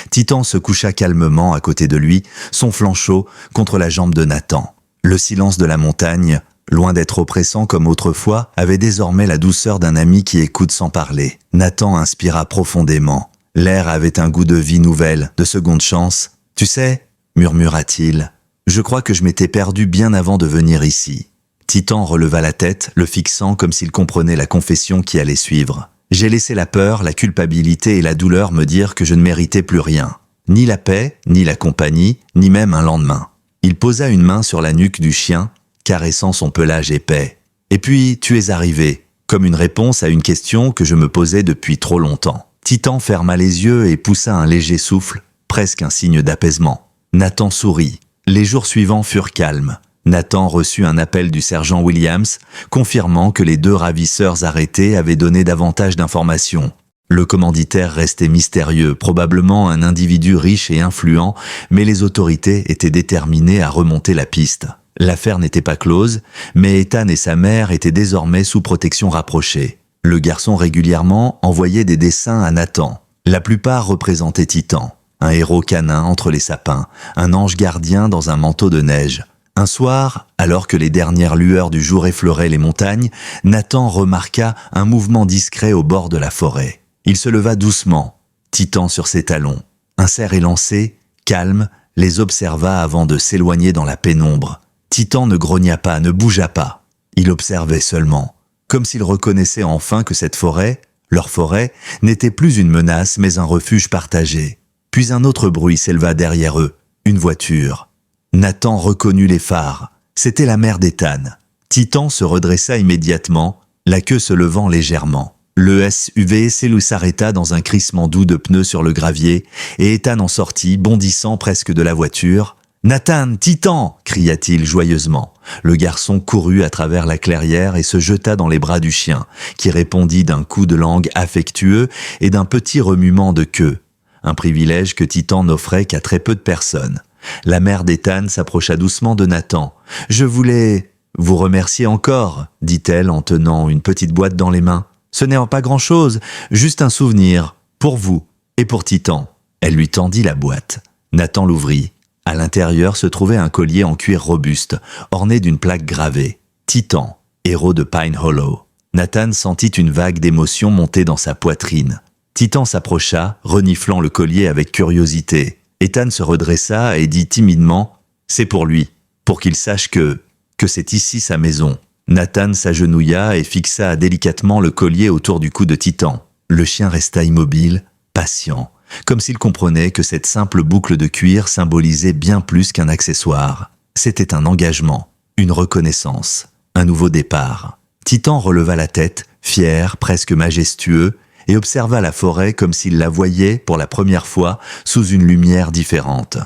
Titan se coucha calmement à côté de lui, son flanc chaud contre la jambe de Nathan. Le silence de la montagne, loin d'être oppressant comme autrefois, avait désormais la douceur d'un ami qui écoute sans parler. Nathan inspira profondément. L'air avait un goût de vie nouvelle, de seconde chance. « Tu sais » murmura-t-il, « je crois que je m'étais perdu bien avant de venir ici. » Titan releva la tête, le fixant comme s'il comprenait la confession qui allait suivre. « J'ai laissé la peur, la culpabilité et la douleur me dire que je ne méritais plus rien. Ni la paix, ni la compagnie, ni même un lendemain. » Il posa une main sur la nuque du chien, caressant son pelage épais. « Et puis, tu es arrivé, comme une réponse à une question que je me posais depuis trop longtemps. » Titan ferma les yeux et poussa un léger souffle, presque un signe d'apaisement. Nathan sourit. Les jours suivants furent calmes. Nathan reçut un appel du sergent Williams, confirmant que les 2 ravisseurs arrêtés avaient donné davantage d'informations. Le commanditaire restait mystérieux, probablement un individu riche et influent, mais les autorités étaient déterminées à remonter la piste. L'affaire n'était pas close, mais Ethan et sa mère étaient désormais sous protection rapprochée. Le garçon régulièrement envoyait des dessins à Nathan. La plupart représentaient Titan. Un héros canin entre les sapins, un ange gardien dans un manteau de neige. Un soir, alors que les dernières lueurs du jour effleuraient les montagnes, Nathan remarqua un mouvement discret au bord de la forêt. Il se leva doucement, Titan sur ses talons. Un cerf élancé, calme, les observa avant de s'éloigner dans la pénombre. Titan ne grogna pas, ne bougea pas. Il observait seulement, comme s'il reconnaissait enfin que cette forêt, leur forêt, n'était plus une menace mais un refuge partagé. Puis un autre bruit s'éleva derrière eux, une voiture. Nathan reconnut les phares. C'était la mère d'Ethan. Titan se redressa immédiatement, la queue se levant légèrement. Le SUV s'arrêta dans un crissement doux de pneus sur le gravier, et Ethan en sortit, bondissant presque de la voiture. « Nathan, Titan !» cria-t-il joyeusement. Le garçon courut à travers la clairière et se jeta dans les bras du chien, qui répondit d'un coup de langue affectueux et d'un petit remuement de queue. Un privilège que Titan n'offrait qu'à très peu de personnes. La mère d'Ethan s'approcha doucement de Nathan. « Je voulais vous remercier encore, » dit-elle en tenant une petite boîte dans les mains. « Ce n'est pas grand-chose, juste un souvenir, pour vous et pour Titan. » Elle lui tendit la boîte. Nathan l'ouvrit. À l'intérieur se trouvait un collier en cuir robuste, orné d'une plaque gravée. Titan, héros de Pine Hollow. Nathan sentit une vague d'émotion monter dans sa poitrine. Titan s'approcha, reniflant le collier avec curiosité. Ethan se redressa et dit timidement « C'est pour lui, pour qu'il sache que c'est ici sa maison. » Nathan s'agenouilla et fixa délicatement le collier autour du cou de Titan. Le chien resta immobile, patient, comme s'il comprenait que cette simple boucle de cuir symbolisait bien plus qu'un accessoire. C'était un engagement, une reconnaissance, un nouveau départ. Titan releva la tête, fier, presque majestueux, et observa la forêt comme s'il la voyait pour la première fois sous une lumière différente.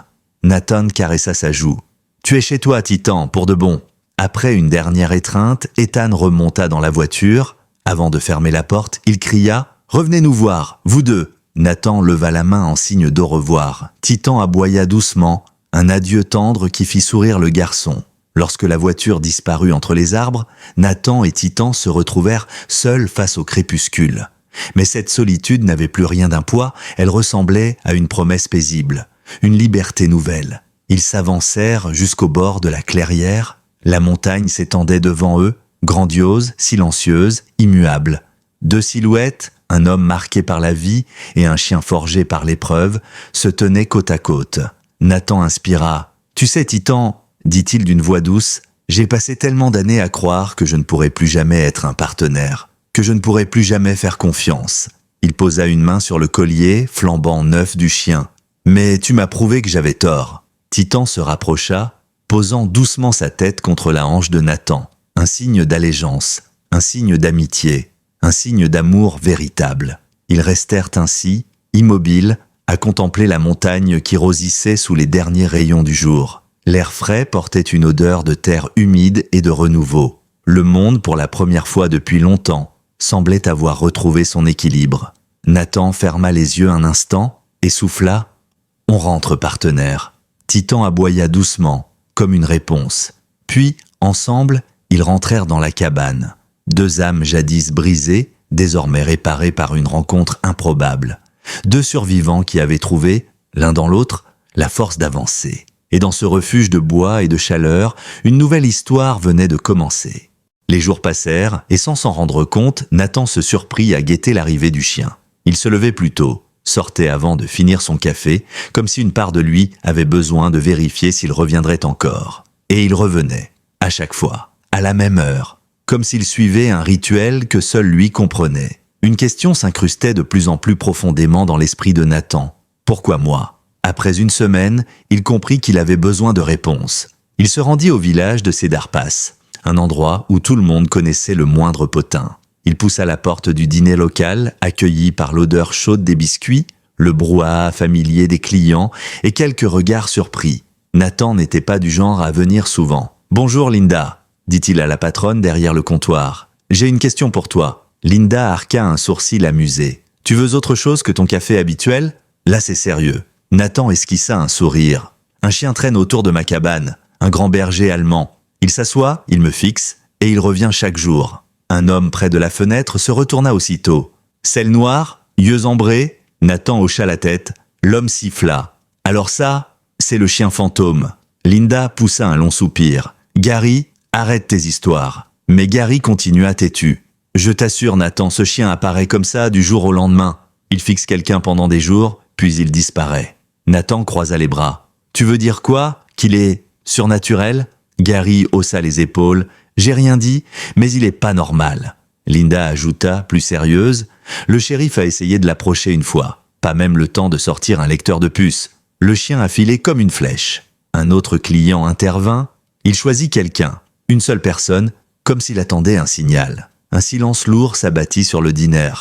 Nathan caressa sa joue. « Tu es chez toi, Titan, pour de bon. » Après une dernière étreinte, Ethan remonta dans la voiture. Avant de fermer la porte, il cria « Revenez nous voir, vous deux !» Nathan leva la main en signe d'au revoir. Titan aboya doucement, un adieu tendre qui fit sourire le garçon. Lorsque la voiture disparut entre les arbres, Nathan et Titan se retrouvèrent seuls face au crépuscule. Mais cette solitude n'avait plus rien d'un poids, elle ressemblait à une promesse paisible, une liberté nouvelle. Ils s'avancèrent jusqu'au bord de la clairière. La montagne s'étendait devant eux, grandiose, silencieuse, immuable. Deux silhouettes, un homme marqué par la vie et un chien forgé par l'épreuve, se tenaient côte à côte. Nathan inspira. « Tu sais, Titan, dit-il d'une voix douce, j'ai passé tellement d'années à croire que je ne pourrais plus jamais être un partenaire, que je ne pourrais plus jamais faire confiance. » Il posa une main sur le collier, flambant neuf du chien. « Mais tu m'as prouvé que j'avais tort. » Titan se rapprocha, posant doucement sa tête contre la hanche de Nathan. Un signe d'allégeance, un signe d'amitié, un signe d'amour véritable. Ils restèrent ainsi, immobiles, à contempler la montagne qui rosissait sous les derniers rayons du jour. L'air frais portait une odeur de terre humide et de renouveau. Le monde, pour la première fois depuis longtemps, semblait avoir retrouvé son équilibre. Nathan ferma les yeux un instant et souffla « On rentre, partenaire ». Titan aboya doucement, comme une réponse. Puis, ensemble, ils rentrèrent dans la cabane. Deux âmes jadis brisées, désormais réparées par une rencontre improbable. Deux survivants qui avaient trouvé, l'un dans l'autre, la force d'avancer. Et dans ce refuge de bois et de chaleur, une nouvelle histoire venait de commencer. Les jours passèrent, et sans s'en rendre compte, Nathan se surprit à guetter l'arrivée du chien. Il se levait plus tôt, sortait avant de finir son café, comme si une part de lui avait besoin de vérifier s'il reviendrait encore. Et il revenait, à chaque fois, à la même heure, comme s'il suivait un rituel que seul lui comprenait. Une question s'incrustait de plus en plus profondément dans l'esprit de Nathan. Pourquoi moi ? Après une semaine, il comprit qu'il avait besoin de réponses. Il se rendit au village de Cédarpass, un endroit où tout le monde connaissait le moindre potin. Il poussa la porte du dîner local, accueilli par l'odeur chaude des biscuits, le brouhaha familier des clients et quelques regards surpris. Nathan n'était pas du genre à venir souvent. « Bonjour Linda », dit-il à la patronne derrière le comptoir. « J'ai une question pour toi. » Linda arqua un sourcil amusé. « Tu veux autre chose que ton café habituel ? Là c'est sérieux. » Nathan esquissa un sourire. « Un chien traîne autour de ma cabane, un grand berger allemand. Il s'assoit, il me fixe et il revient chaque jour. » Un homme près de la fenêtre se retourna aussitôt. « Celle noire, yeux ambrés ?» Nathan hocha la tête. L'homme siffla. « Alors ça, c'est le chien fantôme. » Linda poussa un long soupir. « Gary, arrête tes histoires. » Mais Gary continua têtu. « Je t'assure, Nathan, ce chien apparaît comme ça du jour au lendemain. Il fixe quelqu'un pendant des jours, puis il disparaît. » Nathan croisa les bras. « Tu veux dire quoi? Qu'il est surnaturel ?» Gary haussa les épaules. « J'ai rien dit, mais il est pas normal. » Linda ajouta, plus sérieuse. « Le shérif a essayé de l'approcher une fois. Pas même le temps de sortir un lecteur de puce. Le chien a filé comme une flèche. » Un autre client intervint. Il choisit quelqu'un, une seule personne, comme s'il attendait un signal. Un silence lourd s'abattit sur le dîner.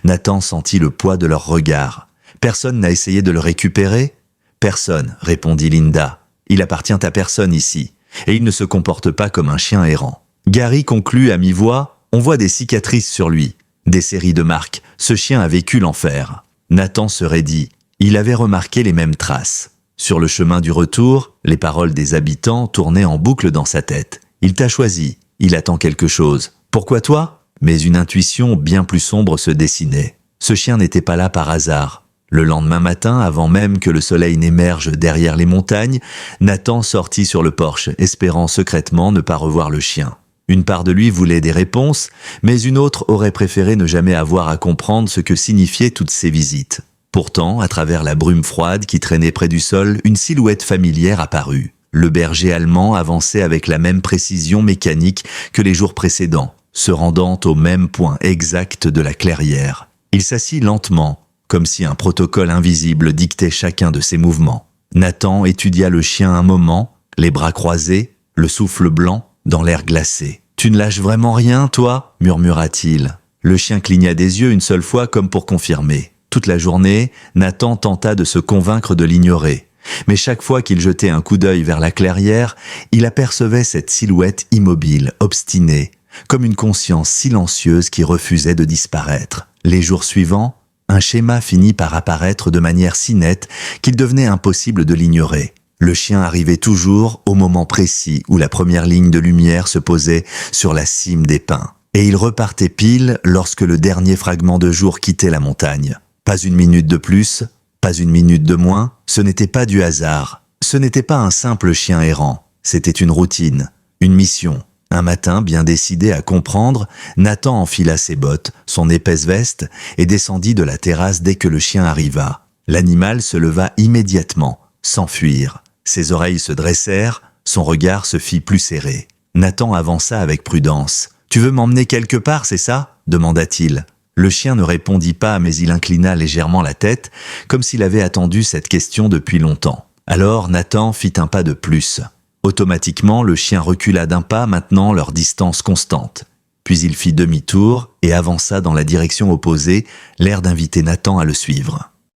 Nathan sentit le poids de leurs regards. « Personne n'a essayé de le récupérer ?»« Personne, » répondit Linda. « Il appartient à personne ici, et il ne se comporte pas comme un chien errant. » Gary conclut à mi-voix. « On voit des cicatrices sur lui, des séries de marques. Ce chien a vécu l'enfer. » Nathan se raidit. Il avait remarqué les mêmes traces. Sur le chemin du retour, les paroles des habitants tournaient en boucle dans sa tête. « Il t'a choisi. Il attend quelque chose. Pourquoi toi ?» Mais une intuition bien plus sombre se dessinait. Ce chien n'était pas là par hasard. Le lendemain matin, avant même que le soleil n'émerge derrière les montagnes, Nathan sortit sur le porche, espérant secrètement ne pas revoir le chien. Une part de lui voulait des réponses, mais une autre aurait préféré ne jamais avoir à comprendre ce que signifiaient toutes ces visites. Pourtant, à travers la brume froide qui traînait près du sol, une silhouette familière apparut. Le berger allemand avançait avec la même précision mécanique que les jours précédents, se rendant au même point exact de la clairière. Il s'assit lentement, comme si un protocole invisible dictait chacun de ses mouvements. Nathan étudia le chien un moment, les bras croisés, le souffle blanc, dans l'air glacé. « Tu ne lâches vraiment rien, toi ?» murmura-t-il. Le chien cligna des yeux une seule fois comme pour confirmer. Toute la journée, Nathan tenta de se convaincre de l'ignorer. Mais chaque fois qu'il jetait un coup d'œil vers la clairière, il apercevait cette silhouette immobile, obstinée, comme une conscience silencieuse qui refusait de disparaître. Les jours suivants, un schéma finit par apparaître de manière si nette qu'il devenait impossible de l'ignorer. Le chien arrivait toujours au moment précis où la première ligne de lumière se posait sur la cime des pins. Et il repartait pile lorsque le dernier fragment de jour quittait la montagne. Pas une minute de plus, pas une minute de moins, ce n'était pas du hasard. Ce n'était pas un simple chien errant, c'était une routine, une mission. Un matin, bien décidé à comprendre, Nathan enfila ses bottes, son épaisse veste, et descendit de la terrasse dès que le chien arriva. L'animal se leva immédiatement, sans fuir. Ses oreilles se dressèrent, son regard se fit plus serré. Nathan avança avec prudence. « Tu veux m'emmener quelque part, c'est ça ?» demanda-t-il. Le chien ne répondit pas, mais il inclina légèrement la tête, comme s'il avait attendu cette question depuis longtemps. Alors Nathan fit un pas de plus. Automatiquement, le chien recula d'un pas, maintenant leur distance constante. Puis il fit demi-tour et avança dans la direction opposée, l'air d'inviter Nathan à le suivre.